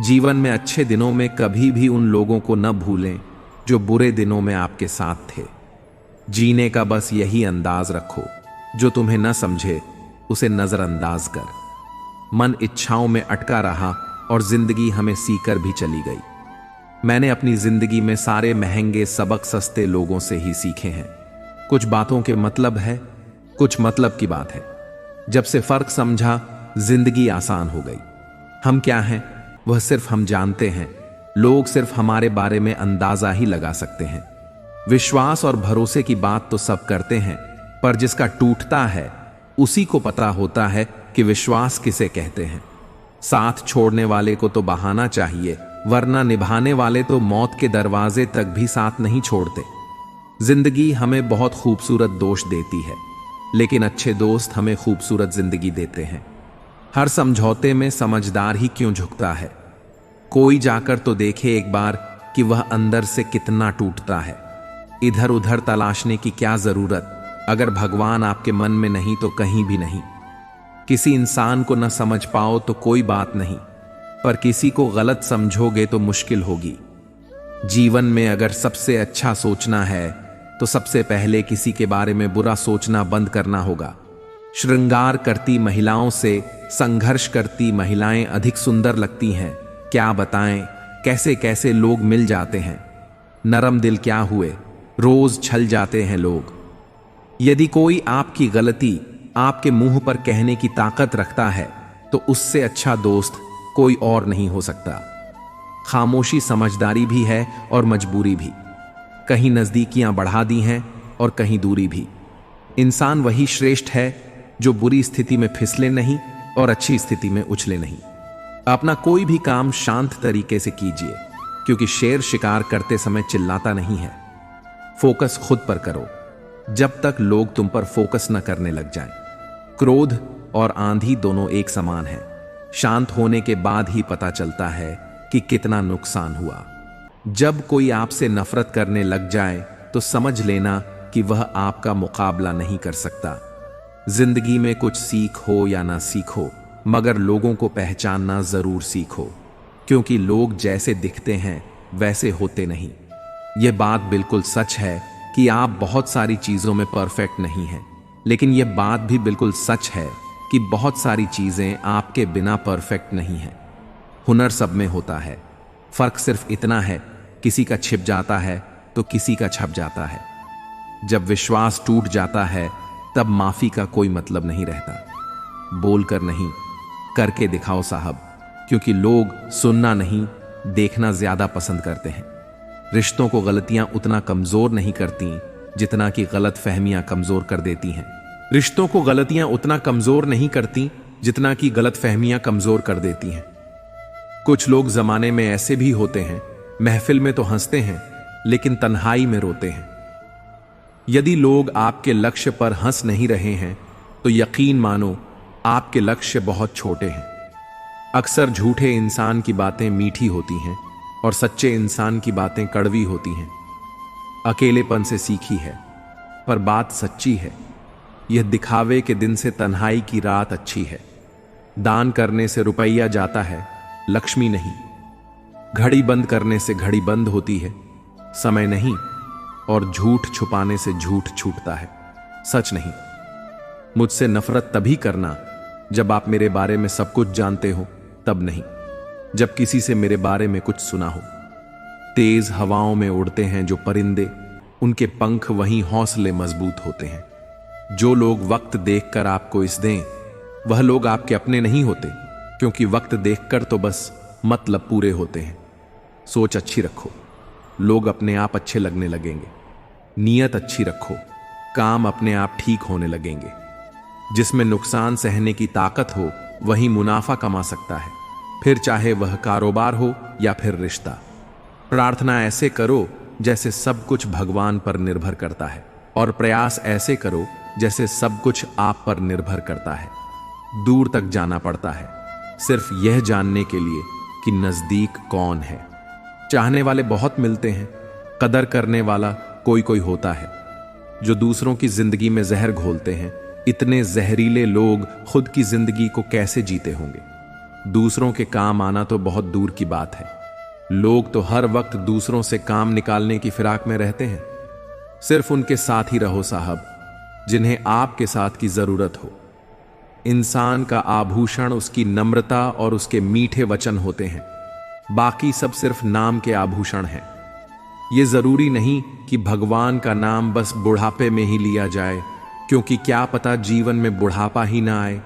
जीवन में अच्छे दिनों में कभी भी उन लोगों को न भूलें जो बुरे दिनों में आपके साथ थे। जीने का बस यही अंदाज रखो, जो तुम्हें न समझे उसे नजरअंदाज कर। मन इच्छाओं में अटका रहा और जिंदगी हमें सीकर भी चली गई। मैंने अपनी जिंदगी में सारे महंगे सबक सस्ते लोगों से ही सीखे हैं। कुछ बातों के मतलब है, कुछ मतलब की बात है। जब से फर्क समझा, जिंदगी आसान हो गई। हम क्या हैं वह सिर्फ हम जानते हैं। लोग सिर्फ हमारे बारे में अंदाजा ही लगा सकते हैं। विश्वास और भरोसे की बात तो सब करते हैं, पर जिसका टूटता है उसी को पता होता है कि विश्वास किसे कहते हैं। साथ छोड़ने वाले को तो बहाना चाहिए, वरना निभाने वाले तो मौत के दरवाजे तक भी साथ नहीं छोड़ते। जिंदगी हमें बहुत खूबसूरत दोस्त देती है, लेकिन अच्छे दोस्त हमें खूबसूरत जिंदगी देते हैं। हर समझौते में समझदार ही क्यों झुकता है। कोई जाकर तो देखे एक बार कि वह अंदर से कितना टूटता है। इधर उधर तलाशने की क्या जरूरत, अगर भगवान आपके मन में नहीं तो कहीं भी नहीं। किसी इंसान को न समझ पाओ तो कोई बात नहीं, पर किसी को गलत समझोगे तो मुश्किल होगी। जीवन में अगर सबसे अच्छा सोचना है तो सबसे पहले किसी के बारे में बुरा सोचना बंद करना होगा। श्रृंगार करती महिलाओं से संघर्ष करती महिलाएं अधिक सुंदर लगती हैं। क्या बताएं कैसे कैसे लोग मिल जाते हैं। नरम दिल क्या हुए, रोज छल जाते हैं लोग। यदि कोई आपकी गलती आपके मुंह पर कहने की ताकत रखता है तो उससे अच्छा दोस्त कोई और नहीं हो सकता। खामोशी समझदारी भी है और मजबूरी भी। कहीं नजदीकियां बढ़ा दी हैं और कहीं दूरी भी। इंसान वही श्रेष्ठ है जो बुरी स्थिति में फिसले नहीं और अच्छी स्थिति में उछले नहीं। अपना कोई भी काम शांत तरीके से कीजिए, क्योंकि शेर शिकार करते समय चिल्लाता नहीं है। फोकस खुद पर करो जब तक लोग तुम पर फोकस न करने लग जाएं। क्रोध और आंधी दोनों एक समान है। शांत होने के बाद ही पता चलता है कि कितना नुकसान हुआ। जब कोई आपसे नफरत करने लग जाए तो समझ लेना कि वह आपका मुकाबला नहीं कर सकता। जिंदगी में कुछ सीखो या ना सीखो, मगर लोगों को पहचानना जरूर सीखो, क्योंकि लोग जैसे दिखते हैं वैसे होते नहीं। यह बात बिल्कुल सच है कि आप बहुत सारी चीजों में परफेक्ट नहीं हैं, लेकिन यह बात भी बिल्कुल सच है कि बहुत सारी चीजें आपके बिना परफेक्ट नहीं हैं। हुनर सब में होता है, फर्क सिर्फ इतना है किसी का छिप जाता है तो किसी का छप जाता है। जब विश्वास टूट जाता है तब माफी का कोई मतलब नहीं रहता। बोलकर नहीं, करके दिखाओ साहब, क्योंकि लोग सुनना नहीं देखना ज्यादा पसंद करते हैं। रिश्तों को गलतियां उतना कमजोर नहीं करती जितना कि गलत फहमियां कमजोर कर देती हैं। रिश्तों को गलतियां उतना कमजोर नहीं करती जितना कि गलत फहमियां कमजोर कर देती हैं। कुछ लोग जमाने में ऐसे भी होते हैं, महफिल में तो हंसते हैं लेकिन तन्हाई में रोते हैं। यदि लोग आपके लक्ष्य पर हंस नहीं रहे हैं तो यकीन मानो आपके लक्ष्य बहुत छोटे हैं। अक्सर झूठे इंसान की बातें मीठी होती हैं और सच्चे इंसान की बातें कड़वी होती हैं। अकेलेपन से सीखी है, पर बात सच्ची है। यह दिखावे के दिन से तन्हाई की रात अच्छी है। दान करने से रुपया जाता है, लक्ष्मी नहीं। घड़ी बंद करने से घड़ी बंद होती है, समय नहीं। और झूठ छुपाने से झूठ छूटता है, सच नहीं। मुझसे नफरत तभी करना जब आप मेरे बारे में सब कुछ जानते हो, तब नहीं जब किसी से मेरे बारे में कुछ सुना हो। तेज हवाओं में उड़ते हैं जो परिंदे, उनके पंख वहीं हौसले मजबूत होते हैं। जो लोग वक्त देखकर आपको इस दें, वह लोग आपके अपने नहीं होते, क्योंकि वक्त देखकर तो बस मतलब पूरे होते हैं। सोच अच्छी रखो, लोग अपने आप अच्छे लगने लगेंगे। नीयत अच्छी रखो, काम अपने आप ठीक होने लगेंगे। जिसमें नुकसान सहने की ताकत हो वही मुनाफा कमा सकता है, फिर चाहे वह कारोबार हो या फिर रिश्ता। प्रार्थना ऐसे करो जैसे सब कुछ भगवान पर निर्भर करता है, और प्रयास ऐसे करो जैसे सब कुछ आप पर निर्भर करता है। दूर तक जाना पड़ता है सिर्फ यह जानने के लिए कि नजदीक कौन है। चाहने वाले बहुत मिलते हैं, कदर करने वाला कोई कोई होता है। जो दूसरों की जिंदगी में जहर घोलते हैं, इतने जहरीले लोग खुद की जिंदगी को कैसे जीते होंगे। दूसरों के काम आना तो बहुत दूर की बात है। लोग तो हर वक्त दूसरों से काम निकालने की फिराक में रहते हैं। सिर्फ उनके साथ ही रहो साहब जिन्हें आपके साथ की जरूरत हो। इंसान का आभूषण उसकी नम्रता और उसके मीठे वचन होते हैं, बाकी सब सिर्फ नाम के आभूषण हैं। यह जरूरी नहीं कि भगवान का नाम बस बुढ़ापे में ही लिया जाए, क्योंकि क्या पता जीवन में बुढ़ापा ही ना आए।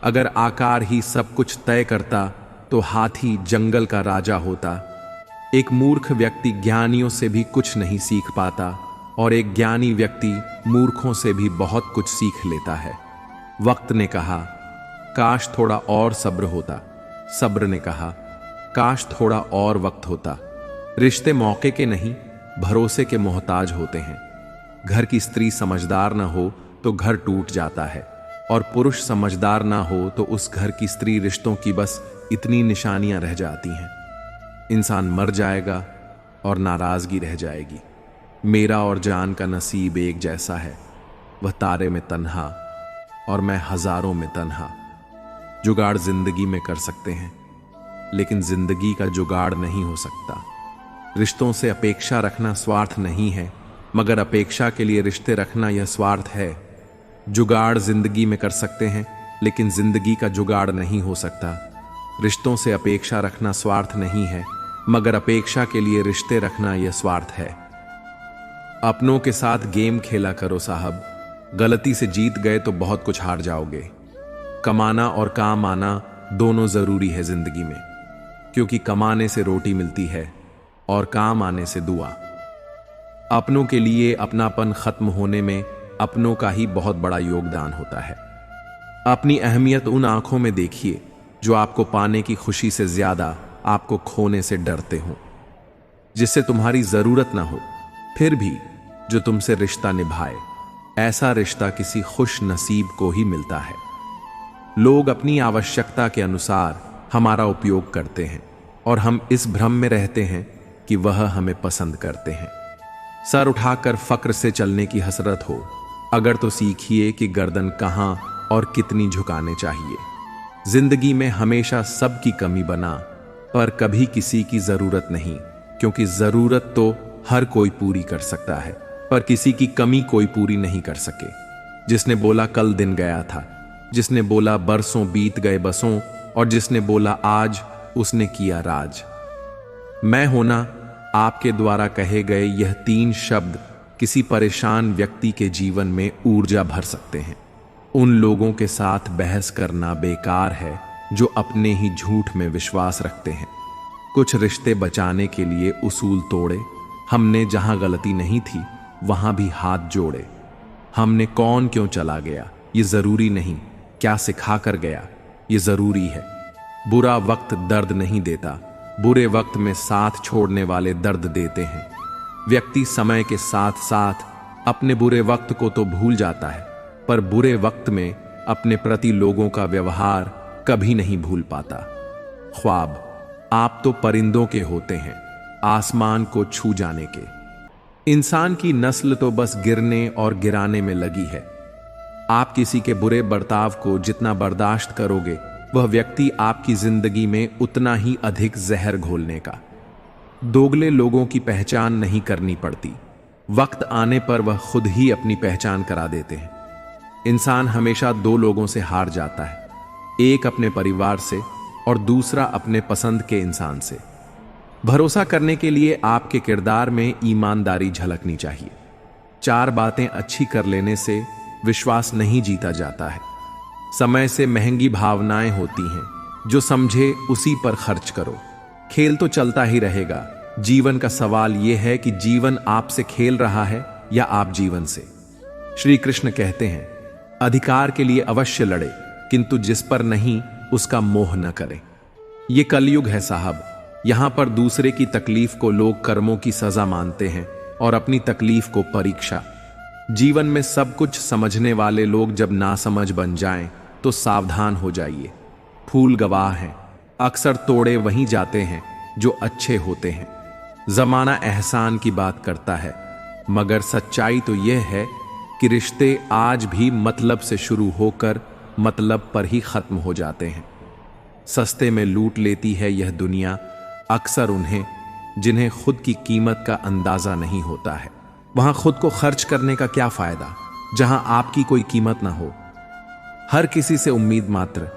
अगर आकार ही सब कुछ तय करता तो हाथी जंगल का राजा होता। एक मूर्ख व्यक्ति ज्ञानियों से भी कुछ नहीं सीख पाता, और एक ज्ञानी व्यक्ति मूर्खों से भी बहुत कुछ सीख लेता है। वक्त ने कहा, काश थोड़ा और सब्र होता। सब्र ने कहा, काश थोड़ा और वक्त होता। रिश्ते मौके के नहीं, भरोसे के मोहताज होते हैं। घर की स्त्री समझदार ना हो तो घर टूट जाता है, और पुरुष समझदार ना हो तो उस घर की स्त्री रिश्तों की बस इतनी निशानियां रह जाती हैं। इंसान मर जाएगा और नाराजगी रह जाएगी। मेरा और जान का नसीब एक जैसा है, वह तारे में तन्हा और मैं हजारों में तन्हा। जुगाड़ जिंदगी में कर सकते हैं, लेकिन जिंदगी का जुगाड़ नहीं हो सकता। रिश्तों से अपेक्षा रखना स्वार्थ नहीं है, मगर अपेक्षा के लिए रिश्ते रखना यह स्वार्थ है। जुगाड़ जिंदगी में कर सकते हैं, लेकिन जिंदगी का जुगाड़ नहीं हो सकता। रिश्तों से अपेक्षा रखना स्वार्थ नहीं है, मगर अपेक्षा के लिए रिश्ते रखना यह स्वार्थ है। अपनों के साथ गेम खेला करो साहब, गलती से जीत गए तो बहुत कुछ हार जाओगे। कमाना और काम आना दोनों जरूरी है जिंदगी में, क्योंकि कमाने से रोटी मिलती है और काम आने से दुआ। अपनों के लिए अपनापन खत्म होने में अपनों का ही बहुत बड़ा योगदान होता है। अपनी अहमियत उन आंखों में देखिए जो आपको पाने की खुशी से ज्यादा आपको खोने से डरते हो। जिससे तुम्हारी जरूरत ना हो, फिर भी जो तुमसे रिश्ता निभाए। ऐसा रिश्ता किसी खुश नसीब को ही मिलता है। लोग अपनी आवश्यकता के अनुसार हमारा उपयोग करते हैं, और हम इस भ्रम में रहते हैं कि वह हमें पसंद करते हैं। सर उठाकर फक्र से चलने की हसरत हो अगर, तो सीखिए कि गर्दन कहां और कितनी झुकाने चाहिए। जिंदगी में हमेशा सबकी कमी बना, पर कभी किसी की जरूरत नहीं, क्योंकि जरूरत तो हर कोई पूरी कर सकता है, पर किसी की कमी कोई पूरी नहीं कर सके। जिसने बोला कल दिन गया था, जिसने बोला बरसों बीत गए बसों, और जिसने बोला आज, उसने किया राज। मैं होना आपके द्वारा कहे गए यह 3 शब्द किसी परेशान व्यक्ति के जीवन में ऊर्जा भर सकते हैं। उन लोगों के साथ बहस करना बेकार है जो अपने ही झूठ में विश्वास रखते हैं। कुछ रिश्ते बचाने के लिए उसूल तोड़े, हमने जहां गलती नहीं थी वहां भी हाथ जोड़े। हमने कौन क्यों चला गया ये जरूरी नहीं, क्या सिखा कर गया ये जरूरी है। बुरा वक्त दर्द नहीं देता, बुरे वक्त में साथ छोड़ने वाले दर्द देते हैं। व्यक्ति समय के साथ साथ अपने बुरे वक्त को तो भूल जाता है, पर बुरे वक्त में अपने प्रति लोगों का व्यवहार कभी नहीं भूल पाता। ख्वाब आप तो परिंदों के होते हैं, आसमान को छू जाने के। इंसान की नस्ल तो बस गिरने और गिराने में लगी है। आप किसी के बुरे बर्ताव को जितना बर्दाश्त करोगे, वह व्यक्ति आपकी जिंदगी में उतना ही अधिक जहर घोलने का। दोगले लोगों की पहचान नहीं करनी पड़ती, वक्त आने पर वह खुद ही अपनी पहचान करा देते हैं। इंसान हमेशा 2 लोगों से हार जाता है, एक अपने परिवार से और दूसरा अपने पसंद के इंसान से। भरोसा करने के लिए आपके किरदार में ईमानदारी झलकनी चाहिए। 4 बातें अच्छी कर लेने से विश्वास नहीं जीता जाता है। समय से महंगी भावनाएं होती हैं, जो समझे उसी पर खर्च करो। खेल तो चलता ही रहेगा। जीवन का सवाल यह है कि जीवन आपसे खेल रहा है या आप जीवन से। श्री कृष्ण कहते हैं, अधिकार के लिए अवश्य लड़े, किंतु जिस पर नहीं उसका मोह न करें। यह कलयुग है साहब। यहां पर दूसरे की तकलीफ को लोग कर्मों की सजा मानते हैं और अपनी तकलीफ को परीक्षा। जीवन में सब कुछ समझने वाले लोग जब नासमझ बन जाएं तो सावधान हो जाइए। फूल गवाह हैं, अक्सर तोड़े वहीं जाते हैं जो अच्छे होते हैं। जमाना एहसान की बात करता है, मगर सच्चाई तो यह है कि रिश्ते आज भी मतलब से शुरू होकर मतलब पर ही खत्म हो जाते हैं। सस्ते में लूट लेती है यह दुनिया अक्सर उन्हें जिन्हें खुद की कीमत का अंदाजा नहीं होता है। वहां खुद को खर्च करने का क्या फायदा जहां आपकी कोई कीमत ना हो। हर किसी से उम्मीद मात्र।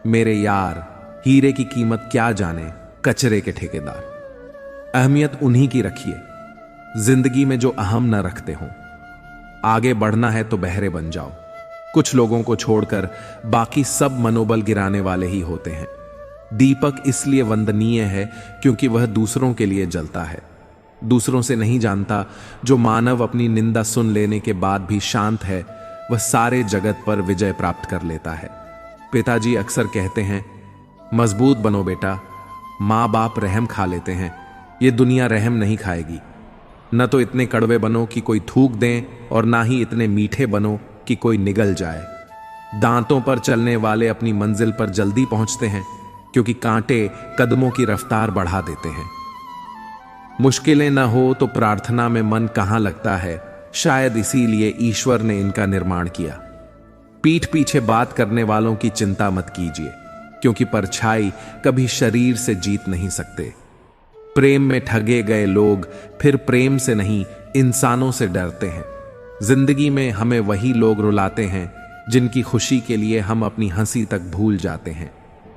मेरे यार, हीरे की कीमत क्या जाने कचरे के ठेकेदार। अहमियत उन्हीं की रखिए जिंदगी में जो अहम न रखते हों। आगे बढ़ना है तो बहरे बन जाओ। कुछ लोगों को छोड़कर बाकी सब मनोबल गिराने वाले ही होते हैं। दीपक इसलिए वंदनीय है क्योंकि वह दूसरों के लिए जलता है। दूसरों से नहीं जानता जो मानव अपनी निंदा सुन लेने के बाद भी शांत है, वह सारे जगत पर विजय प्राप्त कर लेता है। पिताजी अक्सर कहते हैं, मजबूत बनो बेटा। माँ बाप रहम खा लेते हैं, ये दुनिया रहम नहीं खाएगी। न तो इतने कड़वे बनो कि कोई थूक दें और ना ही इतने मीठे बनो कि कोई निगल जाए। दांतों पर चलने वाले अपनी मंजिल पर जल्दी पहुंचते हैं, क्योंकि कांटे कदमों की रफ्तार बढ़ा देते हैं। मुश्किलें ना हो तो प्रार्थना में मन कहां लगता है, शायद इसीलिए ईश्वर ने इनका निर्माण किया। पीठ पीछे बात करने वालों की चिंता मत कीजिए, क्योंकि परछाई कभी शरीर से जीत नहीं सकते। प्रेम में ठगे गए लोग फिर प्रेम से नहीं इंसानों से डरते हैं। जिंदगी में हमें वही लोग रुलाते हैं जिनकी खुशी के लिए हम अपनी हंसी तक भूल जाते हैं।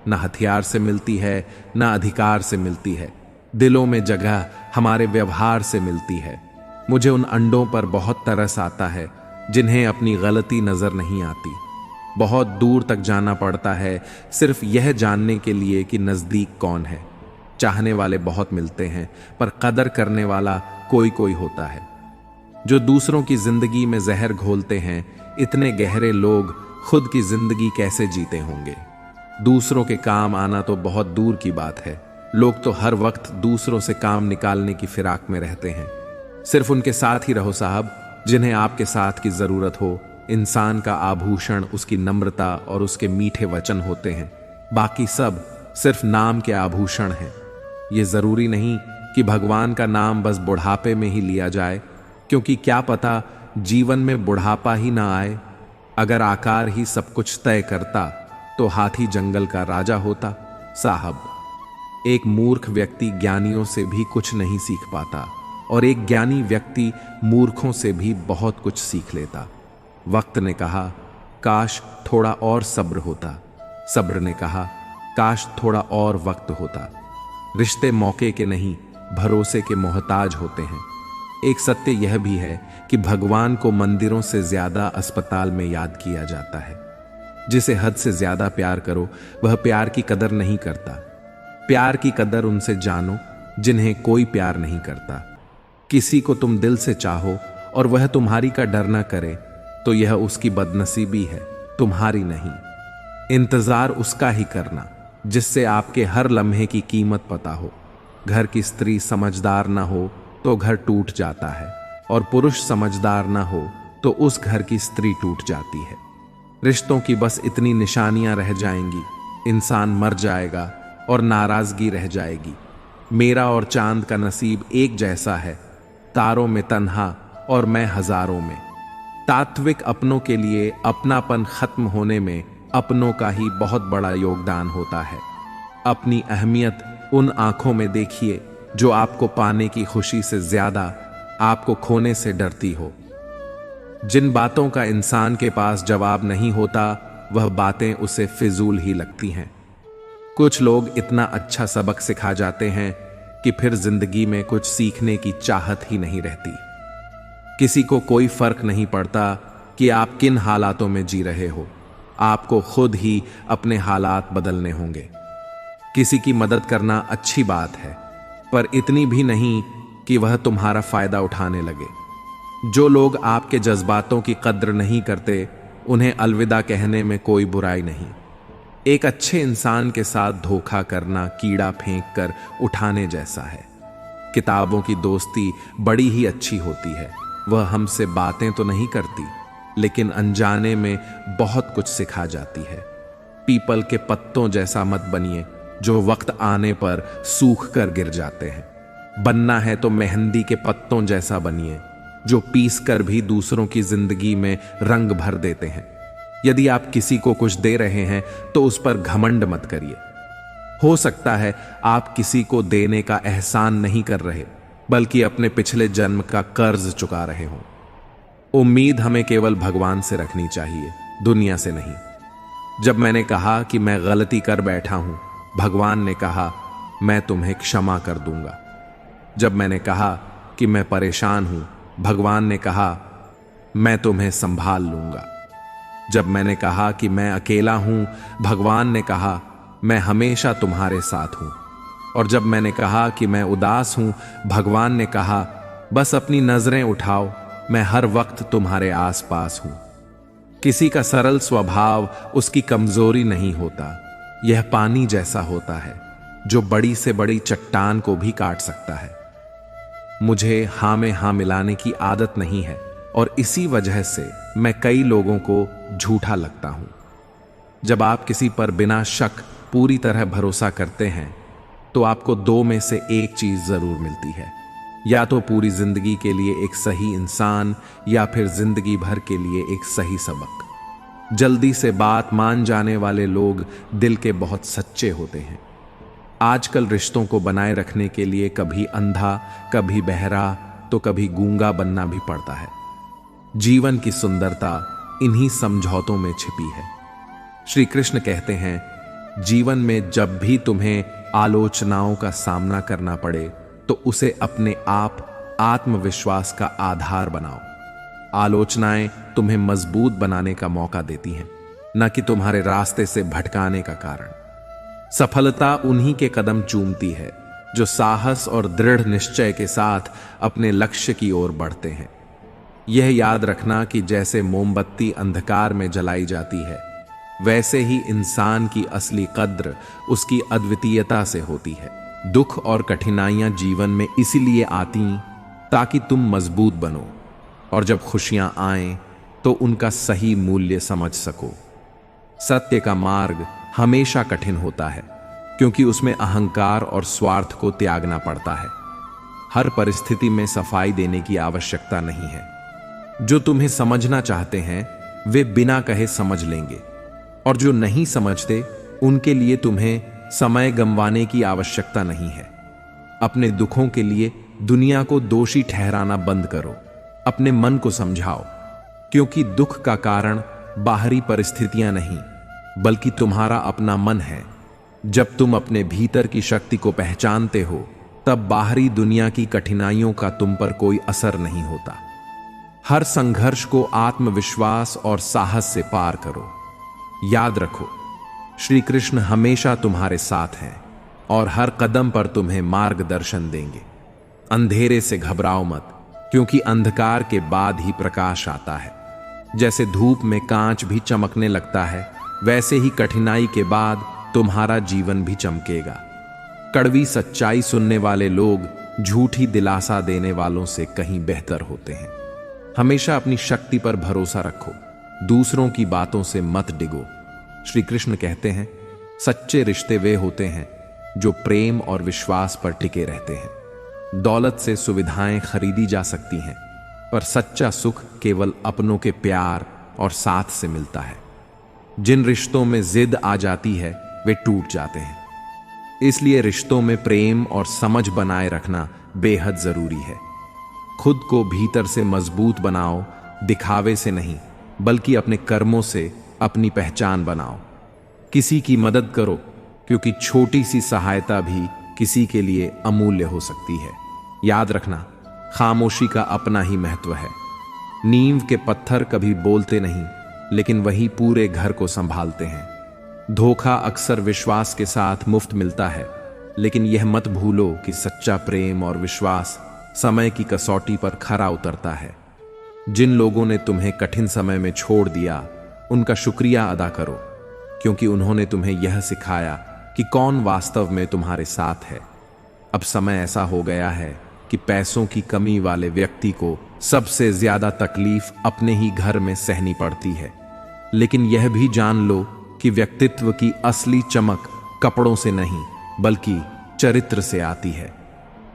न हथियार से मिलती है, न अधिकार से मिलती है। दिलों में जगह हमारे व्यवहार से मिलती है। मुझे उन अंडों पर बहुत तरस आता है जिन्हें अपनी गलती नजर नहीं आती। बहुत दूर तक जाना पड़ता है सिर्फ यह जानने के लिए कि नजदीक कौन है। चाहने वाले बहुत मिलते हैं, पर कदर करने वाला कोई कोई होता है। जो दूसरों की जिंदगी में जहर घोलते हैं, इतने गहरे लोग खुद की जिंदगी कैसे जीते होंगे। दूसरों के काम आना तो बहुत दूर की बात है। लोग तो हर वक्त दूसरों से काम निकालने की फिराक में रहते हैं। सिर्फ उनके साथ ही रहो साहब जिन्हें आपके साथ की जरूरत हो। इंसान का आभूषण उसकी नम्रता और उसके मीठे वचन होते हैं। बाकी सब सिर्फ नाम के आभूषण हैं। ये जरूरी नहीं कि भगवान का नाम बस बुढ़ापे में ही लिया जाए, क्योंकि क्या पता जीवन में बुढ़ापा ही ना आए। अगर आकार ही सब कुछ तय करता तो हाथी जंगल का राजा होता। साहब, एक मूर्ख व्यक्ति ज्ञानियों से भी कुछ नहीं सीख पाता, और एक ज्ञानी व्यक्ति मूर्खों से भी बहुत कुछ सीख लेता। वक्त ने कहा, काश थोड़ा और सब्र होता। सब्र ने कहा, काश थोड़ा और वक्त होता। रिश्ते मौके के नहीं, भरोसे के मोहताज होते हैं। एक सत्य यह भी है कि भगवान को मंदिरों से ज्यादा अस्पताल में याद किया जाता है। जिसे हद से ज्यादा प्यार करो, वह प्यार की कदर नहीं करता। प्यार की कदर उनसे जानो जिन्हें कोई प्यार नहीं करता। किसी को तुम दिल से चाहो और वह तुम्हारी का डर न करे, तो यह उसकी बदनसीबी है, तुम्हारी नहीं। इंतजार उसका ही करना जिससे आपके हर लम्हे की कीमत पता हो। घर की स्त्री समझदार ना हो तो घर टूट जाता है, और पुरुष समझदार ना हो तो उस घर की स्त्री टूट जाती है। रिश्तों की बस इतनी निशानियां रह जाएंगी, इंसान मर जाएगा और नाराजगी रह जाएगी। मेरा और चांद का नसीब एक जैसा है, तारों में तन्हा और मैं हजारों में। तात्विक अपनों के लिए अपनापन खत्म होने में अपनों का ही बहुत बड़ा योगदान होता है। अपनी अहमियत उन आंखों में देखिए जो आपको पाने की खुशी से ज्यादा आपको खोने से डरती हो। जिन बातों का इंसान के पास जवाब नहीं होता, वह बातें उसे फिजूल ही लगती हैं। कुछ लोग इतना अच्छा सबक सिखा जाते हैं कि फिर जिंदगी में कुछ सीखने की चाहत ही नहीं रहती। किसी को कोई फर्क नहीं पड़ता कि आप किन हालातों में जी रहे हो, आपको खुद ही अपने हालात बदलने होंगे। किसी की मदद करना अच्छी बात है, पर इतनी भी नहीं कि वह तुम्हारा फायदा उठाने लगे। जो लोग आपके जज्बातों की कद्र नहीं करते, उन्हें अलविदा कहने में कोई बुराई नहीं। एक अच्छे इंसान के साथ धोखा करना कीड़ा फेंक कर उठाने जैसा है। किताबों की दोस्ती बड़ी ही अच्छी होती है। वह हमसे बातें तो नहीं करती, लेकिन अनजाने में बहुत कुछ सिखा जाती है। पीपल के पत्तों जैसा मत बनिए जो वक्त आने पर सूख कर गिर जाते हैं। बनना है तो मेहंदी के पत्तों जैसा बनिए जो पीस कर भी दूसरों की जिंदगी में रंग भर देते हैं। यदि आप किसी को कुछ दे रहे हैं तो उस पर घमंड मत करिए। हो सकता है आप किसी को देने का एहसान नहीं कर रहे, बल्कि अपने पिछले जन्म का कर्ज चुका रहे हो। उम्मीद हमें केवल भगवान से रखनी चाहिए, दुनिया से नहीं। जब मैंने कहा कि मैं गलती कर बैठा हूं, भगवान ने कहा मैं तुम्हें क्षमा कर दूंगा। जब मैंने कहा कि मैं परेशान हूं, भगवान ने कहा मैं तुम्हें संभाल लूंगा। जब मैंने कहा कि मैं अकेला हूं, भगवान ने कहा मैं हमेशा तुम्हारे साथ हूं। और जब मैंने कहा कि मैं उदास हूं, भगवान ने कहा बस अपनी नजरें उठाओ, मैं हर वक्त तुम्हारे आसपास हूं। किसी का सरल स्वभाव उसकी कमजोरी नहीं होता। यह पानी जैसा होता है जो बड़ी से बड़ी चट्टान को भी काट सकता है। मुझे हाँ में हाँ मिलाने की आदत नहीं है और इसी वजह से मैं कई लोगों को झूठा लगता हूं। जब आप किसी पर बिना शक पूरी तरह भरोसा करते हैं तो आपको दो में से एक चीज जरूर मिलती है, या तो पूरी जिंदगी के लिए एक सही इंसान, या फिर जिंदगी भर के लिए एक सही सबक। जल्दी से बात मान जाने वाले लोग दिल के बहुत सच्चे होते हैं। आजकल रिश्तों को बनाए रखने के लिए कभी अंधा, कभी बहरा, तो कभी गूंगा बनना भी पड़ता है। जीवन की सुंदरता इन्हीं समझौतों में छिपी है। श्री कृष्ण कहते हैं, जीवन में जब भी तुम्हें आलोचनाओं का सामना करना पड़े तो उसे अपने आप आत्मविश्वास का आधार बनाओ। आलोचनाएं तुम्हें मजबूत बनाने का मौका देती हैं, न कि तुम्हारे रास्ते से भटकाने का कारण। सफलता उन्हीं के कदम चूमती है जो साहस और दृढ़ निश्चय के साथ अपने लक्ष्य की ओर बढ़ते हैं। यह याद रखना कि जैसे मोमबत्ती अंधकार में जलाई जाती है, वैसे ही इंसान की असली कद्र उसकी अद्वितीयता से होती है। दुख और कठिनाइयां जीवन में इसीलिए आती ताकि तुम मजबूत बनो, और जब खुशियां आएं तो उनका सही मूल्य समझ सको। सत्य का मार्ग हमेशा कठिन होता है, क्योंकि उसमें अहंकार और स्वार्थ को त्यागना पड़ता है। हर परिस्थिति में सफाई देने की आवश्यकता नहीं है। जो तुम्हें समझना चाहते हैं वे बिना कहे समझ लेंगे, और जो नहीं समझते उनके लिए तुम्हें समय गंवाने की आवश्यकता नहीं है। अपने दुखों के लिए दुनिया को दोषी ठहराना बंद करो। अपने मन को समझाओ, क्योंकि दुख का कारण बाहरी परिस्थितियां नहीं, बल्कि तुम्हारा अपना मन है। जब तुम अपने भीतर की शक्ति को पहचानते हो, तब बाहरी दुनिया की कठिनाइयों का तुम पर कोई असर नहीं होता। हर संघर्ष को आत्मविश्वास और साहस से पार करो। याद रखो, श्री कृष्ण हमेशा तुम्हारे साथ हैं और हर कदम पर तुम्हें मार्गदर्शन देंगे। अंधेरे से घबराओ मत, क्योंकि अंधकार के बाद ही प्रकाश आता है। जैसे धूप में कांच भी चमकने लगता है, वैसे ही कठिनाई के बाद तुम्हारा जीवन भी चमकेगा। कड़वी सच्चाई सुनने वाले लोग झूठी दिलासा देने वालों से कहीं बेहतर होते हैं। हमेशा अपनी शक्ति पर भरोसा रखो, दूसरों की बातों से मत डिगो। श्री कृष्ण कहते हैं, सच्चे रिश्ते वे होते हैं जो प्रेम और विश्वास पर टिके रहते हैं। दौलत से सुविधाएं खरीदी जा सकती हैं, पर सच्चा सुख केवल अपनों के प्यार और साथ से मिलता है। जिन रिश्तों में जिद आ जाती है वे टूट जाते हैं। इसलिए रिश्तों में प्रेम और समझ बनाए रखना बेहद जरूरी है। खुद को भीतर से मजबूत बनाओ, दिखावे से नहीं, बल्कि अपने कर्मों से अपनी पहचान बनाओ। किसी की मदद करो, क्योंकि छोटी सी सहायता भी किसी के लिए अमूल्य हो सकती है। याद रखना, खामोशी का अपना ही महत्व है। नींव के पत्थर कभी बोलते नहीं, लेकिन वही पूरे घर को संभालते हैं। धोखा अक्सर विश्वास के साथ मुफ्त मिलता है, लेकिन यह मत भूलो कि सच्चा प्रेम और विश्वास समय की कसौटी पर खरा उतरता है। जिन लोगों ने तुम्हें कठिन समय में छोड़ दिया, उनका शुक्रिया अदा करो, क्योंकि उन्होंने तुम्हें यह सिखाया कि कौन वास्तव में तुम्हारे साथ है। अब समय ऐसा हो गया है कि पैसों की कमी वाले व्यक्ति को सबसे ज्यादा तकलीफ अपने ही घर में सहनी पड़ती है। लेकिन यह भी जान लो कि व्यक्तित्व की असली चमक कपड़ों से नहीं, बल्कि चरित्र से आती है।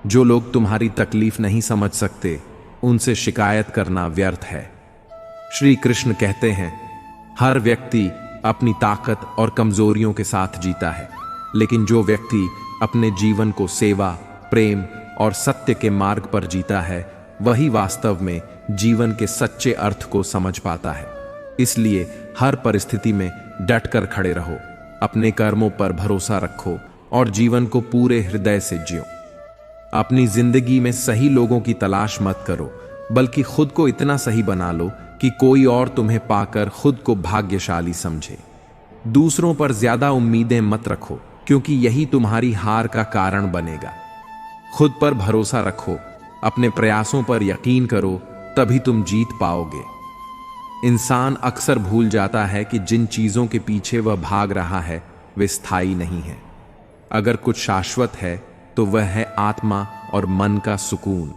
जो लोग तुम्हारी तकलीफ नहीं समझ सकते, उनसे शिकायत करना व्यर्थ है। श्री कृष्ण कहते हैं, हर व्यक्ति अपनी ताकत और कमजोरियों के साथ जीता है, लेकिन जो व्यक्ति अपने जीवन को सेवा, प्रेम और सत्य के मार्ग पर जीता है, वही वास्तव में जीवन के सच्चे अर्थ को समझ पाता है। इसलिए हर परिस्थिति में डटकर खड़े रहो, अपने कर्मों पर भरोसा रखो और जीवन को पूरे हृदय से जियो। अपनी जिंदगी में सही लोगों की तलाश मत करो, बल्कि खुद को इतना सही बना लो कि कोई और तुम्हें पाकर खुद को भाग्यशाली समझे। दूसरों पर ज्यादा उम्मीदें मत रखो, क्योंकि यही तुम्हारी हार का कारण बनेगा। खुद पर भरोसा रखो, अपने प्रयासों पर यकीन करो, तभी तुम जीत पाओगे। इंसान अक्सर भूल जाता है कि जिन चीजों के पीछे वह भाग रहा है, वे स्थायी नहीं है। अगर कुछ शाश्वत है तो वह है आत्मा और मन का सुकून।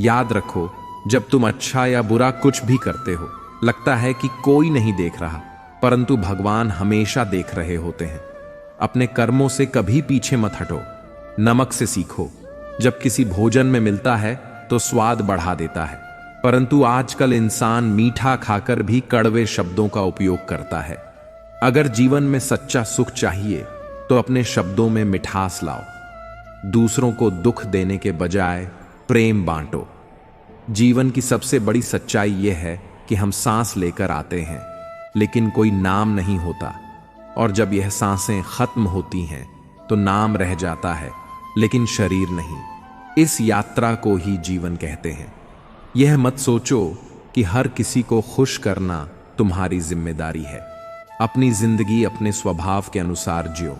याद रखो, जब तुम अच्छा या बुरा कुछ भी करते हो, लगता है कि कोई नहीं देख रहा, परंतु भगवान हमेशा देख रहे होते हैं। अपने कर्मों से कभी पीछे मत हटो। नमक से सीखो, जब किसी भोजन में मिलता है तो स्वाद बढ़ा देता है, परंतु आजकल इंसान मीठा खाकर भी कड़वे शब्दों का उपयोग करता है। अगर जीवन में सच्चा सुख चाहिए तो अपने शब्दों में मिठास लाओ। दूसरों को दुख देने के बजाय प्रेम बांटो। जीवन की सबसे बड़ी सच्चाई यह है कि हम सांस लेकर आते हैं, लेकिन कोई नाम नहीं होता, और जब यह सांसें खत्म होती हैं तो नाम रह जाता है, लेकिन शरीर नहीं। इस यात्रा को ही जीवन कहते हैं। यह मत सोचो कि हर किसी को खुश करना तुम्हारी जिम्मेदारी है। अपनी जिंदगी अपने स्वभाव के अनुसार जियो।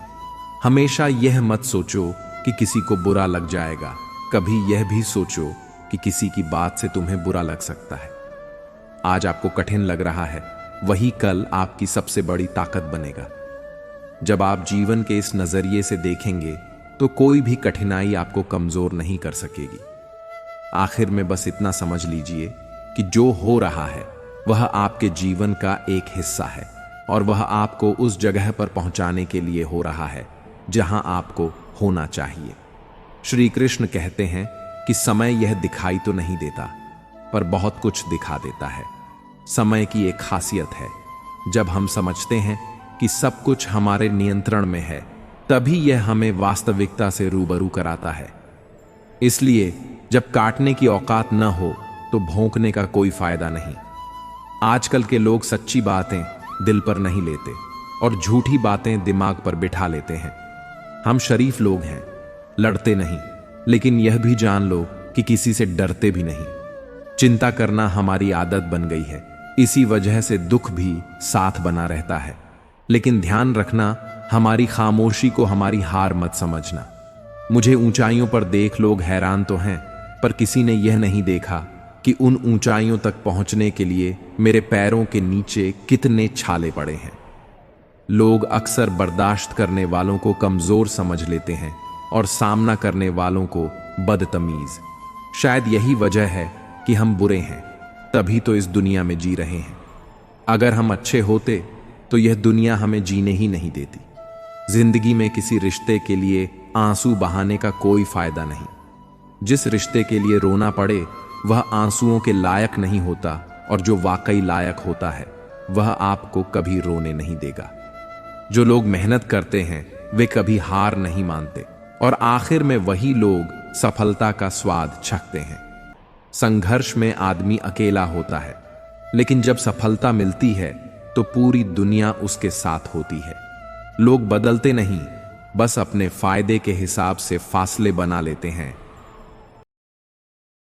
हमेशा यह मत सोचो कि किसी को बुरा लग जाएगा। कभी यह भी सोचो कि किसी की बात से तुम्हें बुरा लग सकता है। आज आपको कठिन लग रहा है, वही कल आपकी सबसे बड़ी ताकत बनेगा। जब आप जीवन के इस नजरिए से देखेंगे तो कोई भी कठिनाई आपको कमजोर नहीं कर सकेगी। आखिर में बस इतना समझ लीजिए कि जो हो रहा है वह आपके जीवन का एक हिस्सा है, और वह आपको उस जगह पर पहुंचाने के लिए हो रहा है जहां आपको होना चाहिए। श्री कृष्ण कहते हैं कि समय यह दिखाई तो नहीं देता, पर बहुत कुछ दिखा देता है। समय की एक खासियत है, जब हम समझते हैं कि सब कुछ हमारे नियंत्रण में है, तभी यह हमें वास्तविकता से रूबरू कराता है। इसलिए जब काटने की औकात न हो तो भौंकने का कोई फायदा नहीं। आजकल के लोग सच्ची बातें दिल पर नहीं लेते और झूठी बातें दिमाग पर बिठा लेते हैं। हम शरीफ लोग हैं, लड़ते नहीं, लेकिन यह भी जान लो कि किसी से डरते भी नहीं। चिंता करना हमारी आदत बन गई है, इसी वजह से दुख भी साथ बना रहता है। लेकिन ध्यान रखना, हमारी खामोशी को हमारी हार मत समझना। मुझे ऊंचाइयों पर देख लोग हैरान तो हैं, पर किसी ने यह नहीं देखा कि उन ऊंचाइयों तक पहुंचने के लिए मेरे पैरों के नीचे कितने छाले पड़े हैं। लोग अक्सर बर्दाश्त करने वालों को कमजोर समझ लेते हैं और सामना करने वालों को बदतमीज। शायद यही वजह है कि हम बुरे हैं, तभी तो इस दुनिया में जी रहे हैं। अगर हम अच्छे होते तो यह दुनिया हमें जीने ही नहीं देती। जिंदगी में किसी रिश्ते के लिए आंसू बहाने का कोई फायदा नहीं। जिस रिश्ते के लिए रोना पड़े वह आंसुओं के लायक नहीं होता, और जो वाकई लायक होता है वह आपको कभी रोने नहीं देगा। जो लोग मेहनत करते हैं वे कभी हार नहीं मानते, और आखिर में वही लोग सफलता का स्वाद चखते हैं। संघर्ष में आदमी अकेला होता है, लेकिन जब सफलता मिलती है तो पूरी दुनिया उसके साथ होती है। लोग बदलते नहीं, बस अपने फायदे के हिसाब से फासले बना लेते हैं